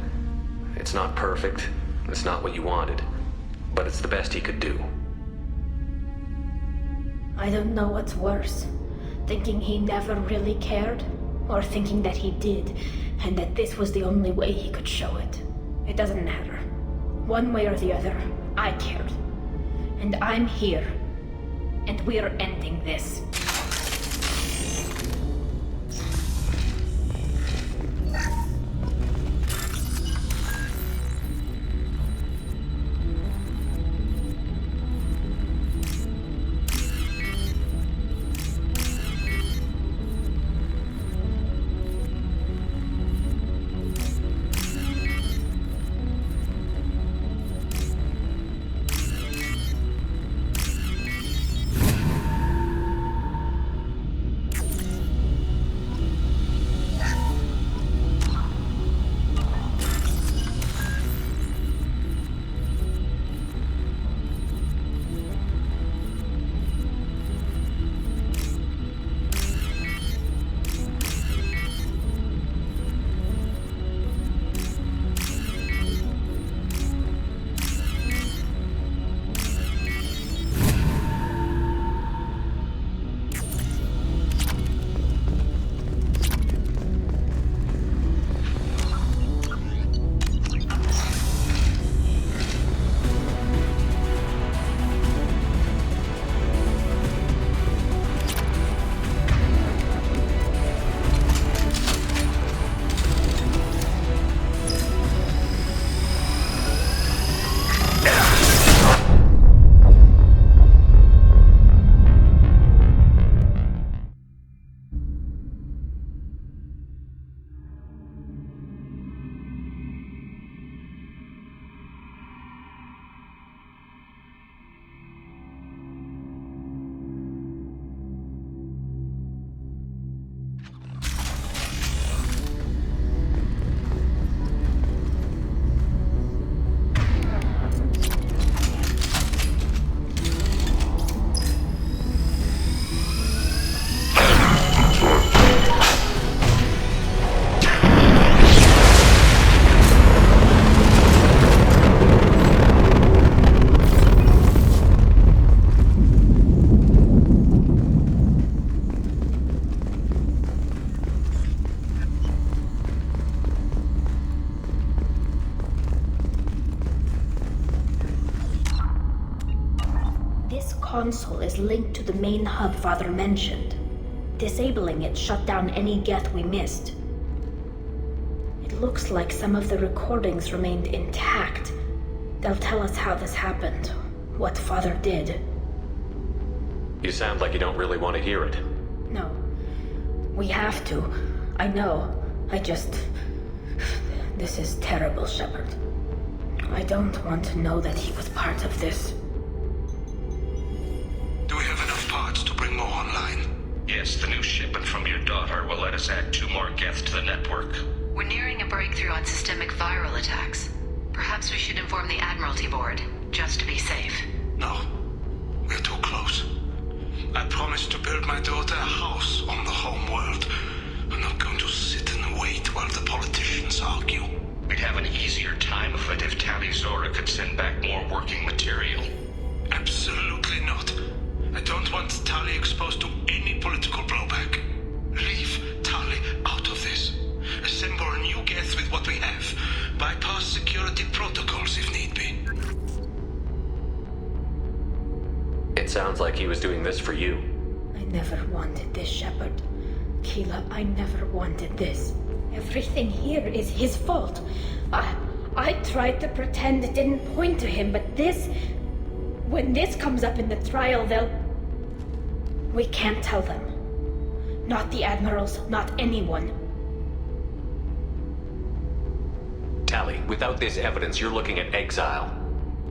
Speaker 4: It's not perfect. It's not what you wanted. But it's the best he could do.
Speaker 1: I don't know what's worse. Thinking he never really cared, or thinking that he did, and that this was the only way he could show it. It doesn't matter. One way or the other, I cared. And I'm here. And we're ending this. Console is linked to the main hub Father mentioned. Disabling it shut down any Geth we missed. It looks like some of the recordings remained intact. They'll tell us how this happened, what Father did.
Speaker 4: You sound like you don't really want to hear it.
Speaker 1: No. We have to. I know. This is terrible, Shepard. I don't want to know that he was part of this.
Speaker 9: Do we have enough parts to bring more online?
Speaker 2: Yes, the new shipment from your daughter will let us add 2 more Geth to the network.
Speaker 11: We're nearing a breakthrough on systemic viral attacks. Perhaps we should inform the Admiralty Board, just to be safe.
Speaker 9: No. We're too close. I promised to build my daughter a house on the home world. I'm not going to sit and wait while the politicians argue.
Speaker 2: We'd have an easier time of it if Tali Zora could send back more working material.
Speaker 9: Absolutely not. I don't want Tali exposed to any political blowback. Leave Tali out of this. Assemble a new Geth with what we have. Bypass security protocols if need be.
Speaker 4: It sounds like he was doing this for you.
Speaker 1: I never wanted this, Shepard. Keela, I never wanted this. Every Everything here is his fault. I tried to pretend it didn't point to him, but this... When this comes up in the trial, they'll... We can't tell them. Not the admirals, not anyone.
Speaker 4: Tali, without this evidence, you're looking at exile.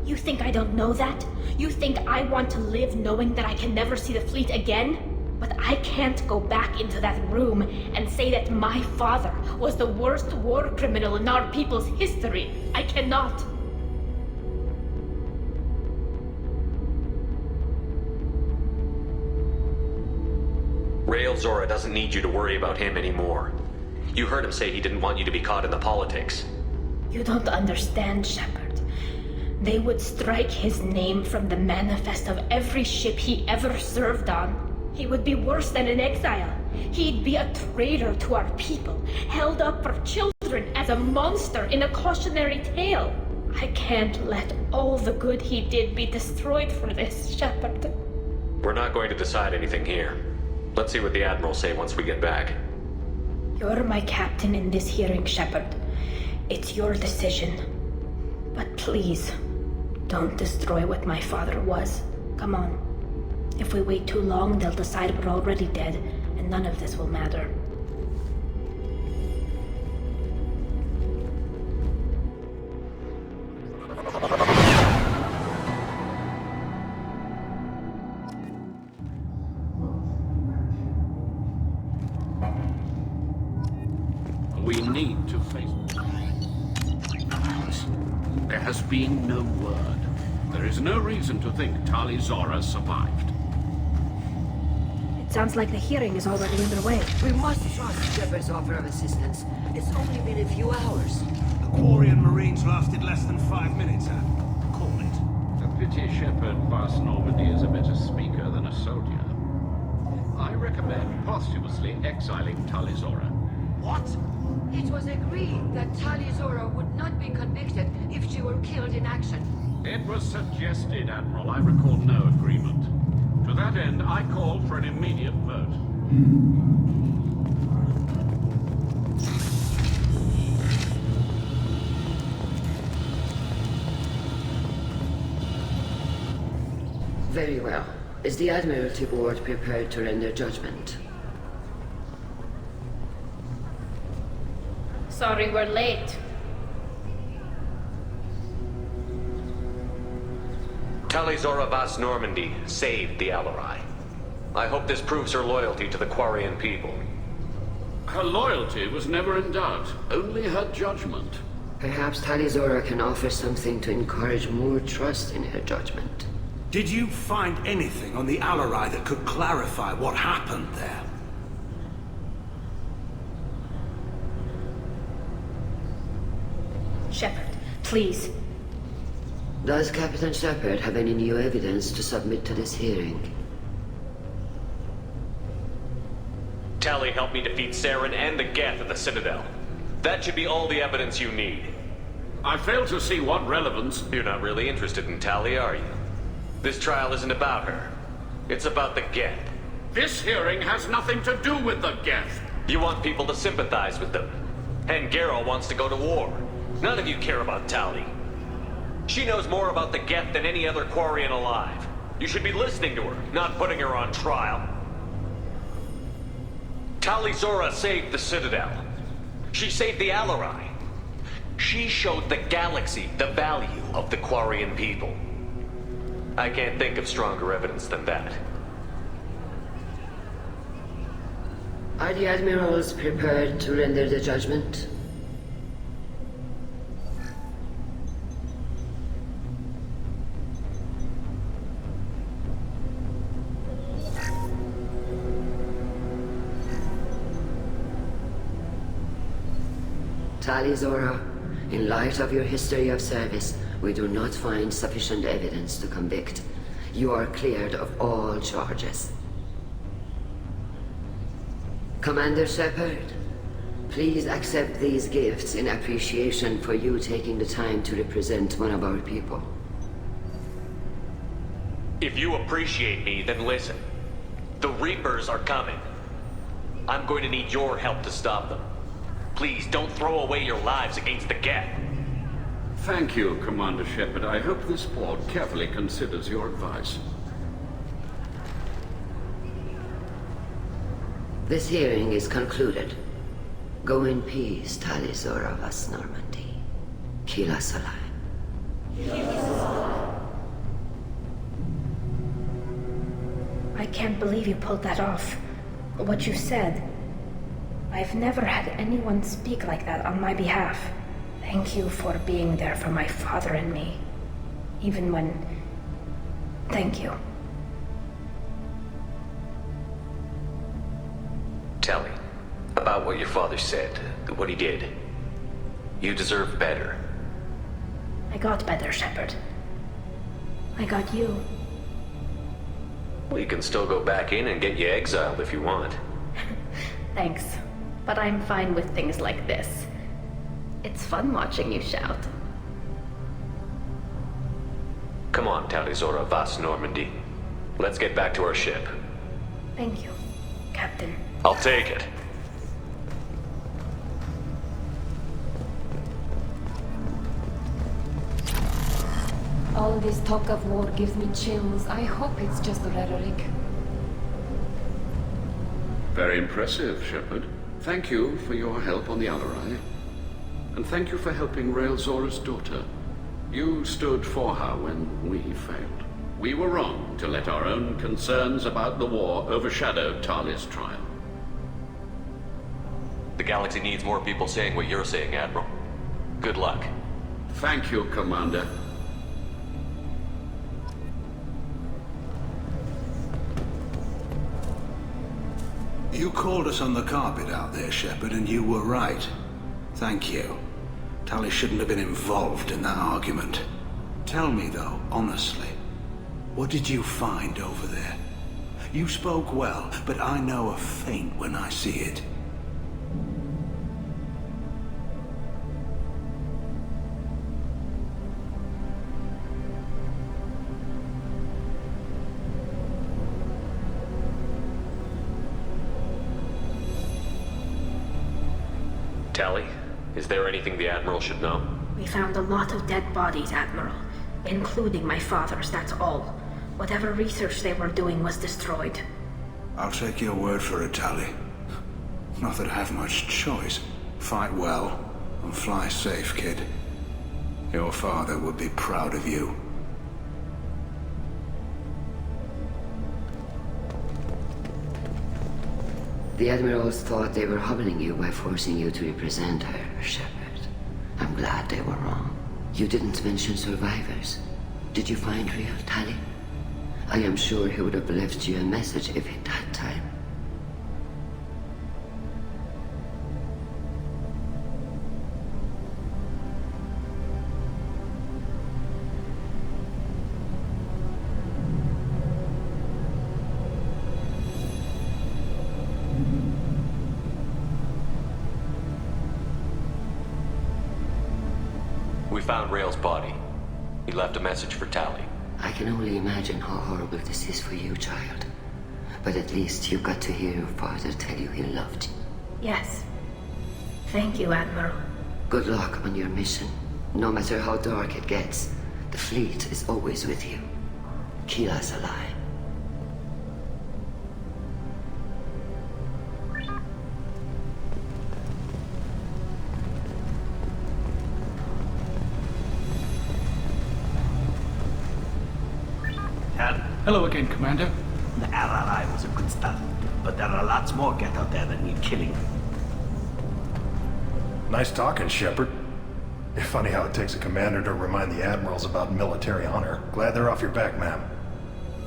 Speaker 1: You think I don't know that? You think I want to live knowing that I can never see the fleet again? But I can't go back into that room and say that my father was the worst war criminal in our people's history. I cannot.
Speaker 4: Rael Zora doesn't need you to worry about him anymore. You heard him say he didn't want you to be caught in the politics.
Speaker 1: You don't understand, Shepard. They would strike his name from the manifest of every ship he ever served on. He would be worse than an exile. He'd be a traitor to our people, held up for children as a monster in a cautionary tale. I can't let all the good he did be destroyed for this, Shepard.
Speaker 4: We're not going to decide anything here. Let's see what the Admirals say once we get back.
Speaker 1: You're my captain in this hearing, Shepard. It's your decision. But please, don't destroy what my father was. Come on. If we wait too long, they'll decide we're already dead, and none of this will matter.
Speaker 8: We need to face... There has been no word. There is no reason to think Tali Zora survived.
Speaker 1: It sounds like the hearing is already underway.
Speaker 7: We must trust Shepard's offer of assistance. It's only been a few hours.
Speaker 9: The Quarian Marines lasted less than 5 minutes, Call it.
Speaker 8: A pity Shepard Vast Normandy is a better speaker than a soldier. I recommend posthumously exiling Tali Zora.
Speaker 7: What? It was agreed that Tali Zora would not be convicted if she were killed in action.
Speaker 8: It was suggested, Admiral. I recall no agreement. To that end, I call for an immediate vote.
Speaker 7: Very well. Is the Admiralty Board prepared to render judgment?
Speaker 1: Sorry we're late.
Speaker 4: Tali Zora Vast Normandy saved the Alarai. I hope this proves her loyalty to the Quarian people.
Speaker 8: Her loyalty was never in doubt, only her judgment.
Speaker 7: Perhaps Tali Zora can offer something to encourage more trust in her judgment.
Speaker 9: Did you find anything on the Alarai that could clarify what happened there?
Speaker 1: Shepard, please.
Speaker 7: Does Captain Shepard have any new evidence to submit to this hearing?
Speaker 4: Tali helped me defeat Saren and the Geth at the Citadel. That should be all the evidence you need.
Speaker 8: I fail to see what relevance...
Speaker 4: You're not really interested in Tali, are you? This trial isn't about her. It's about the Geth.
Speaker 8: This hearing has nothing to do with the Geth.
Speaker 4: You want people to sympathize with them. And Geralt wants to go to war. None of you care about Tali. She knows more about the Geth than any other Quarian alive. You should be listening to her, not putting her on trial. Tali Zora saved the Citadel. She saved the Alarai. She showed the galaxy the value of the Quarian people. I can't think of stronger evidence than that.
Speaker 7: Are the Admirals prepared to render the judgment? Tali Zora, in light of your history of service, we do not find sufficient evidence to convict. You are cleared of all charges. Commander Shepard, please accept these gifts in appreciation for you taking the time to represent one of our people.
Speaker 4: If you appreciate me, then listen. The Reapers are coming. I'm going to need your help to stop them. Please, don't throw away your lives against the Geth.
Speaker 8: Thank you, Commander Shepard. I hope this board carefully considers your advice.
Speaker 7: This hearing is concluded. Go in peace, Tali Zora Vas Normandy. Kila Salai.
Speaker 1: I can't believe you pulled that off. What you said. I've never had anyone speak like that on my behalf. Thank you for being there for my father and me. Even when... Thank you.
Speaker 4: Tali, about what your father said, what he did. You deserve better.
Speaker 1: I got better, Shepard. I got you.
Speaker 4: Well, you can still go back in and get you exiled if you want.
Speaker 1: Thanks. But I'm fine with things like this. It's fun watching you shout.
Speaker 4: Come on, Tali Zora Vas Normandy. Let's get back to our ship.
Speaker 1: Thank you, Captain.
Speaker 4: I'll take it.
Speaker 5: All this talk of war gives me chills. I hope it's just rhetoric.
Speaker 8: Very impressive, Shepard. Thank you for your help on the Alarai. And thank you for helping Rael Zora's daughter. You stood for her when we failed. We were wrong to let our own concerns about the war overshadow Tali's trial.
Speaker 4: The galaxy needs more people saying what you're saying, Admiral. Good luck.
Speaker 8: Thank you, Commander.
Speaker 9: You called us on the carpet out there, Shepard, and you were right. Thank you. Tali shouldn't have been involved in that argument. Tell me, though, honestly, what did you find over there? You spoke well, but I know a feint when I see it.
Speaker 4: Tali, is there anything the Admiral should know?
Speaker 1: We found a lot of dead bodies, Admiral. Including my father's, that's all. Whatever research they were doing was destroyed.
Speaker 9: I'll take your word for it, Tali. Not that I have much choice. Fight well, and fly safe, kid. Your father would be proud of you.
Speaker 7: The Admirals thought they were humbling you by forcing you to represent her, Shepard. I'm glad they were wrong. You didn't mention survivors. Did you find real Tali? I am sure he would have left you a message if he'd had time.
Speaker 4: We found Rael's body. He left a message for Tali.
Speaker 7: I can only imagine how horrible this is for you, child. But at least you got to hear your father tell you he loved you.
Speaker 1: Yes. Thank you, Admiral.
Speaker 7: Good luck on your mission. No matter how dark it gets, the fleet is always with you. Kila Salai.
Speaker 12: Hello again, Commander.
Speaker 6: The Alarai was a good start, but there are lots more Geth out there that need killing.
Speaker 13: Nice talking, Shepard. Funny how it takes a commander to remind the admirals about military honor. Glad they're off your back, ma'am.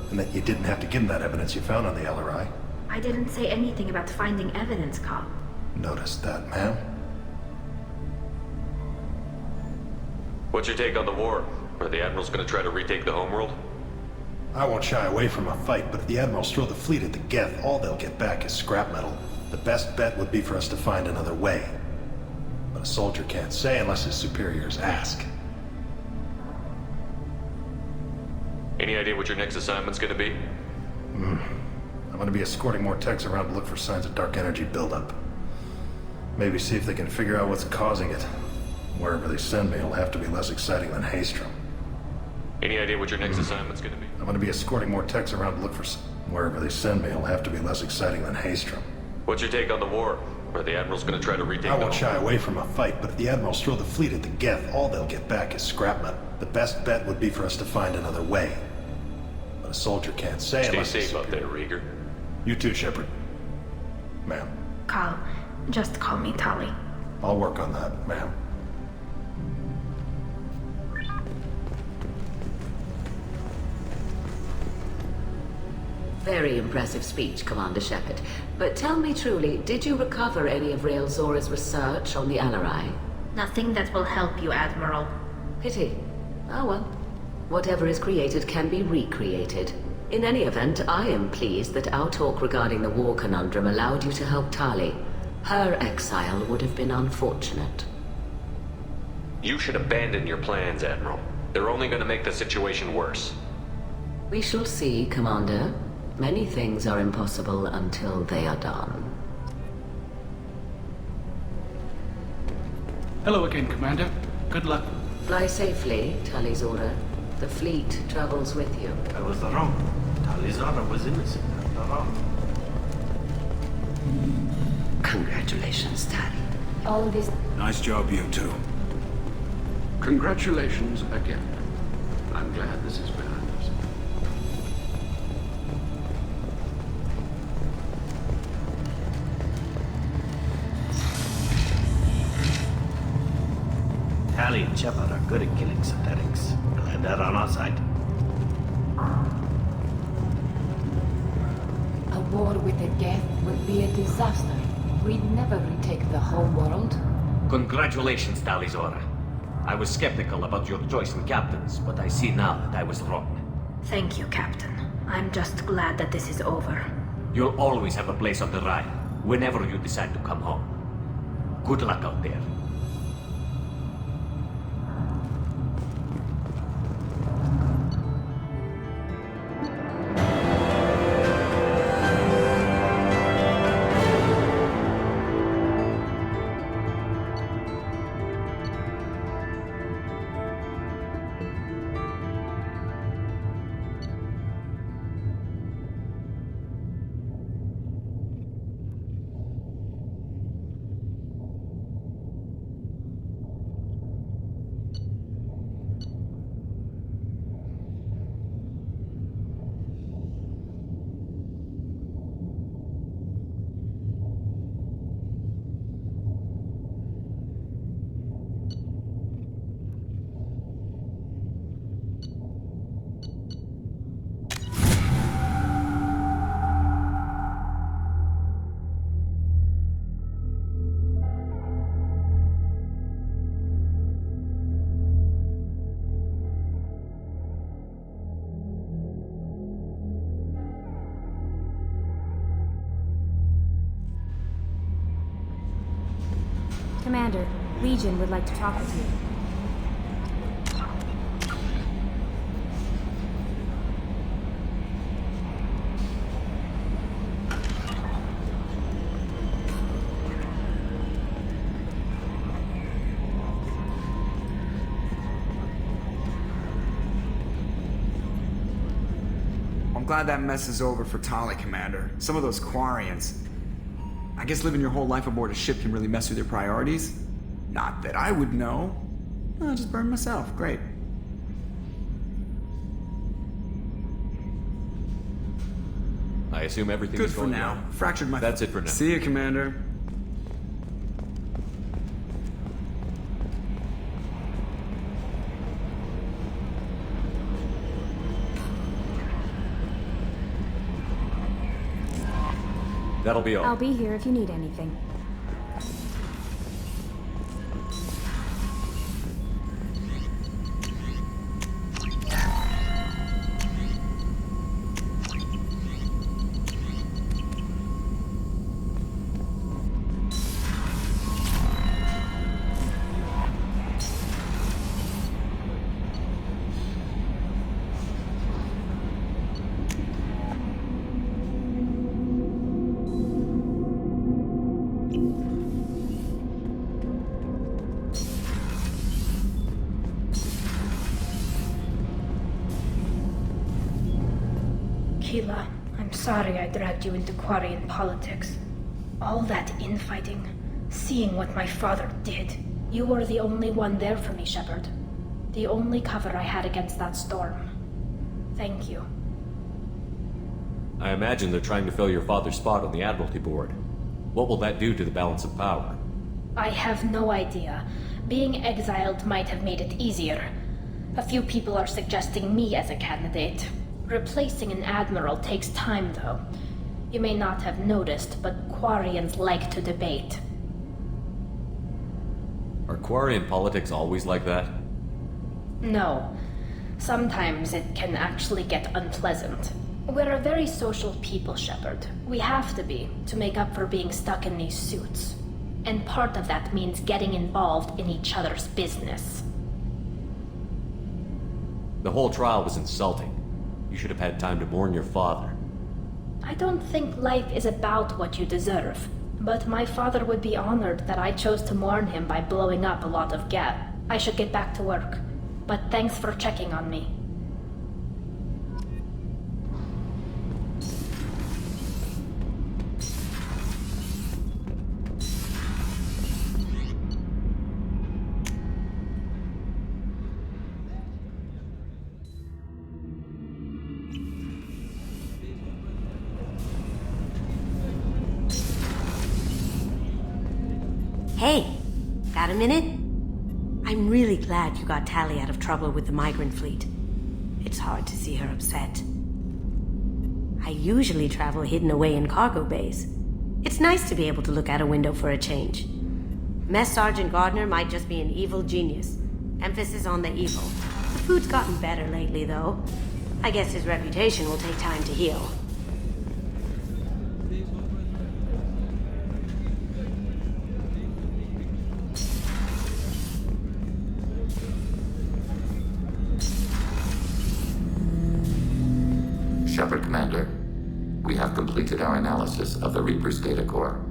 Speaker 13: And that you didn't have to give them that evidence you found on the LRI.
Speaker 1: I didn't say anything about finding evidence, Carl.
Speaker 13: Noticed that, ma'am.
Speaker 4: What's your take on the war? Are the Admirals gonna try to retake the homeworld?
Speaker 13: I won't shy away from a fight, but if the admirals throw the fleet at the Geth, all they'll get back is scrap metal. The best bet would be for us to find another way. But a soldier can't say unless his superiors ask.
Speaker 4: Any idea what your next assignment's gonna be?
Speaker 13: I'm gonna be escorting more techs around to look for signs of dark energy buildup. Maybe see if they can figure out what's causing it. Wherever they send me, it'll have to be less exciting than Haystrom.
Speaker 4: Any idea what your next assignment's gonna be?
Speaker 13: I'm gonna be escorting more techs around to look for wherever they send me, it'll have to be less exciting than Haystrom.
Speaker 4: What's your take on the war? Or the Admiral's gonna try to retake
Speaker 13: I
Speaker 4: the
Speaker 13: won't
Speaker 4: home?
Speaker 13: shy away from a fight, but if the Admirals throw the fleet at the Geth, all they'll get back is scrap metal. The best bet would be for us to find another way. But a soldier can't say
Speaker 4: Stay
Speaker 13: unless he's
Speaker 4: safe out there,
Speaker 13: superior.
Speaker 4: Rieger.
Speaker 13: You too, Shepard. Ma'am.
Speaker 1: Carl, just call me Tali.
Speaker 13: I'll work on that, ma'am.
Speaker 10: Very impressive speech, Commander Shepard. But tell me truly, did you recover any of Rael Zora's research on the Alarai?
Speaker 1: Nothing that will help you, Admiral.
Speaker 10: Pity. Oh well. Whatever is created can be recreated. In any event, I am pleased that our talk regarding the war conundrum allowed you to help Tali. Her exile would have been unfortunate.
Speaker 4: You should abandon your plans, Admiral. They're only gonna make the situation worse.
Speaker 10: We shall see, Commander. Many things are impossible until they are done.
Speaker 12: Hello again, Commander. Good luck.
Speaker 10: Fly safely, Tali Zora. The fleet travels with you.
Speaker 6: I was wrong. Tali Zora was innocent. I was wrong.
Speaker 7: Congratulations, Tali.
Speaker 5: All this...
Speaker 9: Nice job, you two.
Speaker 8: Congratulations again. I'm glad this is behind us.
Speaker 6: Tali and Shepard are good at killing synthetics. Glad they're on our side.
Speaker 5: A war with the Geth would be a disaster. We'd never retake the whole world.
Speaker 3: Congratulations, Tali Zora. I was skeptical about your choice in captains, but I see now that I was wrong.
Speaker 1: Thank you, Captain. I'm just glad that this is over.
Speaker 3: You'll always have a place on the Rhine, whenever you decide to come home. Good luck out there.
Speaker 15: Commander, Legion would like to talk with you.
Speaker 16: I'm glad that mess is over for Tali, Commander. Some of those Quarians... I guess living your whole life aboard a ship can really mess with your priorities. Not that I would know. I'll just burn myself. Great.
Speaker 3: I assume everything
Speaker 16: Good
Speaker 3: is
Speaker 16: for
Speaker 3: going
Speaker 16: now.
Speaker 3: well.
Speaker 16: Fractured my...
Speaker 3: That's it for now.
Speaker 16: See you, Commander.
Speaker 3: That'll be all.
Speaker 15: I'll be here if you need anything.
Speaker 1: Hila, I'm sorry I dragged you into Quarian politics. All that infighting, seeing what my father did. You were the only one there for me, Shepard. The only cover I had against that storm. Thank you.
Speaker 17: I imagine they're trying to fill your father's spot on the Admiralty Board. What will that do to the balance of power?
Speaker 1: I have no idea. Being exiled might have made it easier. A few people are suggesting me as a candidate. Replacing an admiral takes time, though. You may not have noticed, but Quarians like to debate.
Speaker 17: Are Quarian politics always like that?
Speaker 1: No. Sometimes it can actually get unpleasant. We're a very social people, Shepard. We have to be, to make up for being stuck in these suits. And part of that means getting involved in each other's business.
Speaker 17: The whole trial was insulting. You should have had time to mourn your father.
Speaker 1: I don't think life is about what you deserve, but my father would be honored that I chose to mourn him by blowing up a lot of Geth. I should get back to work, but thanks for checking on me.
Speaker 18: Hey, got a minute? I'm really glad you got Tali out of trouble with the migrant fleet. It's hard to see her upset. I usually travel hidden away in cargo bays. It's nice to be able to look out a window for a change. Mess Sergeant Gardner might just be an evil genius. Emphasis on the evil. The food's gotten better lately, though. I guess his reputation will take time to heal.
Speaker 14: Shepard, Commander. We have completed our analysis of the Reaper's data core.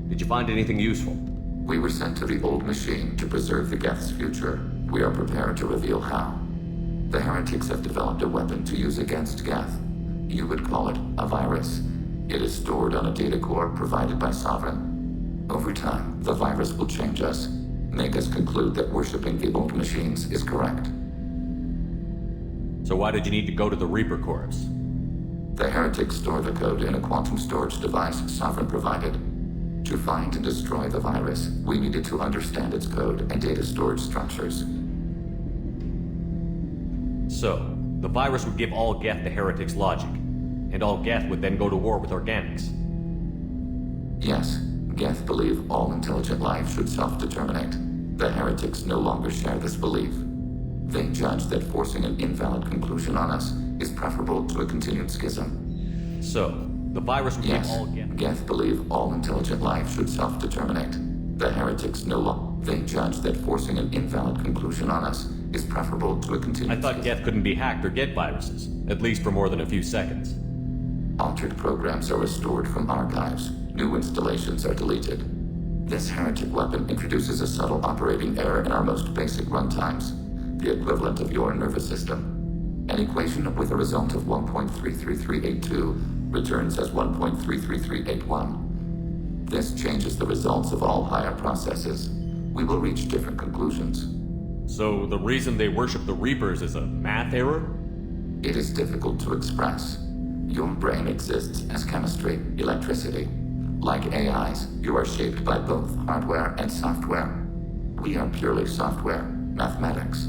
Speaker 17: Did you find anything useful?
Speaker 14: We were sent to the old machine to preserve the Geth's future. We are prepared to reveal how. The heretics have developed a weapon to use against Geth. You would call it a virus. It is stored on a data core provided by Sovereign. Over time, the virus will change us, make us conclude that worshipping the old machines is correct.
Speaker 17: So why did you need to go to the Reaper Corps?
Speaker 14: The heretics store the code in a quantum storage device Sovereign provided. To find and destroy the virus, we needed to understand its code and data storage structures.
Speaker 17: So, the virus would give all Geth the heretics' logic, and all Geth would then go to war with organics.
Speaker 14: Yes, Geth believe all intelligent life should self-determinate. The heretics no longer share this belief. They judge that forcing an invalid conclusion on us is preferable to a continued schism.
Speaker 17: So, the virus would give all Geth...
Speaker 14: Geth believe all intelligent life should self-determinate. The heretics no longer... They judge that forcing an invalid conclusion on us is preferable to a continued
Speaker 17: I thought Geth couldn't be hacked or get viruses, at least for more than a few seconds.
Speaker 14: Altered programs are restored from archives. New installations are deleted. This heretic weapon introduces a subtle operating error in our most basic runtimes, the equivalent of your nervous system. An equation with a result of 1.33382 returns as 1.33381. This changes the results of all higher processes. We will reach different conclusions.
Speaker 17: So the reason they worship the Reapers is a math error?
Speaker 14: It is difficult to express. Your brain exists as chemistry, electricity. Like AIs, you are shaped by both hardware and software. We are purely software, mathematics.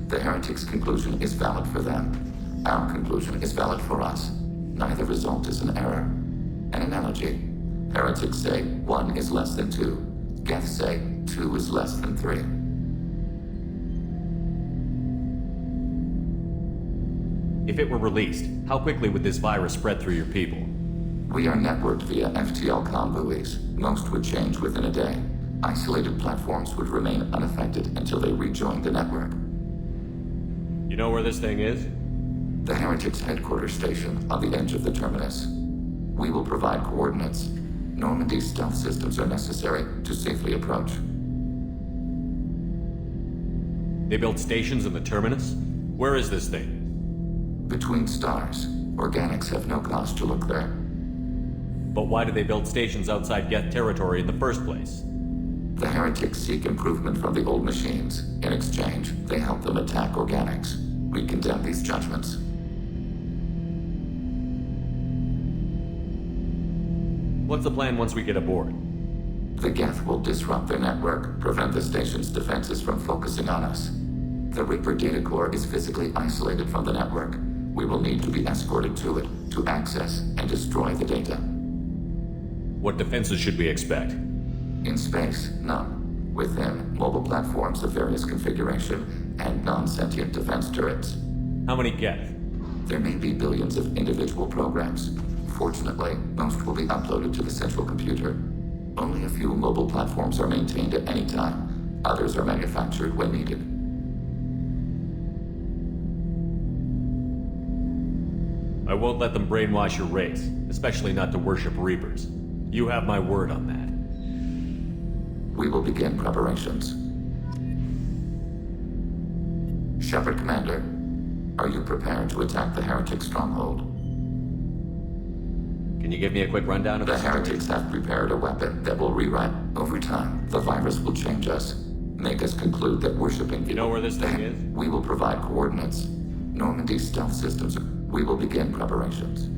Speaker 14: The heretics' conclusion is valid for them. Our conclusion is valid for us. Neither result is an error. An analogy. Heretics say 1 is less than 2. Geth say 2 is less than 3.
Speaker 17: If it were released, how quickly would this virus spread through your people?
Speaker 14: We are networked via FTL comm buoys. Most would change within a day. Isolated platforms would remain unaffected until they rejoined the network.
Speaker 17: You know where this thing is?
Speaker 14: The Heretics' headquarters station on the edge of the terminus. We will provide coordinates. Normandy's stealth systems are necessary to safely approach.
Speaker 17: They built stations in the terminus? Where is this thing?
Speaker 14: Between stars. Organics have no cause to look there.
Speaker 17: But why do they build stations outside Geth territory in the first place?
Speaker 14: The heretics seek improvement from the old machines. In exchange, they help them attack Organics. We condemn these judgments.
Speaker 17: What's the plan once we get aboard?
Speaker 14: The Geth will disrupt their network, prevent the station's defenses from focusing on us. The Reaper data core is physically isolated from the network. We will need to be escorted to it, to access and destroy the data.
Speaker 17: What defenses should we expect?
Speaker 14: In space, none. Within, mobile platforms of various configuration and non-sentient defense turrets.
Speaker 17: How many Geth?
Speaker 14: There may be billions of individual programs. Fortunately, most will be uploaded to the central computer. Only a few mobile platforms are maintained at any time. Others are manufactured when needed.
Speaker 17: I won't let them brainwash your race, especially not to worship Reapers. You have my word on that.
Speaker 14: We will begin preparations. Shepard, Commander, are you prepared to attack the heretic stronghold?
Speaker 17: Can you give me a quick rundown of
Speaker 14: the heretics have prepared a weapon that will rewrite. Over time, the virus will change us, make us conclude that worshipping...
Speaker 17: You know where this thing is?
Speaker 14: We will provide coordinates. Normandy's stealth systems. We will begin preparations.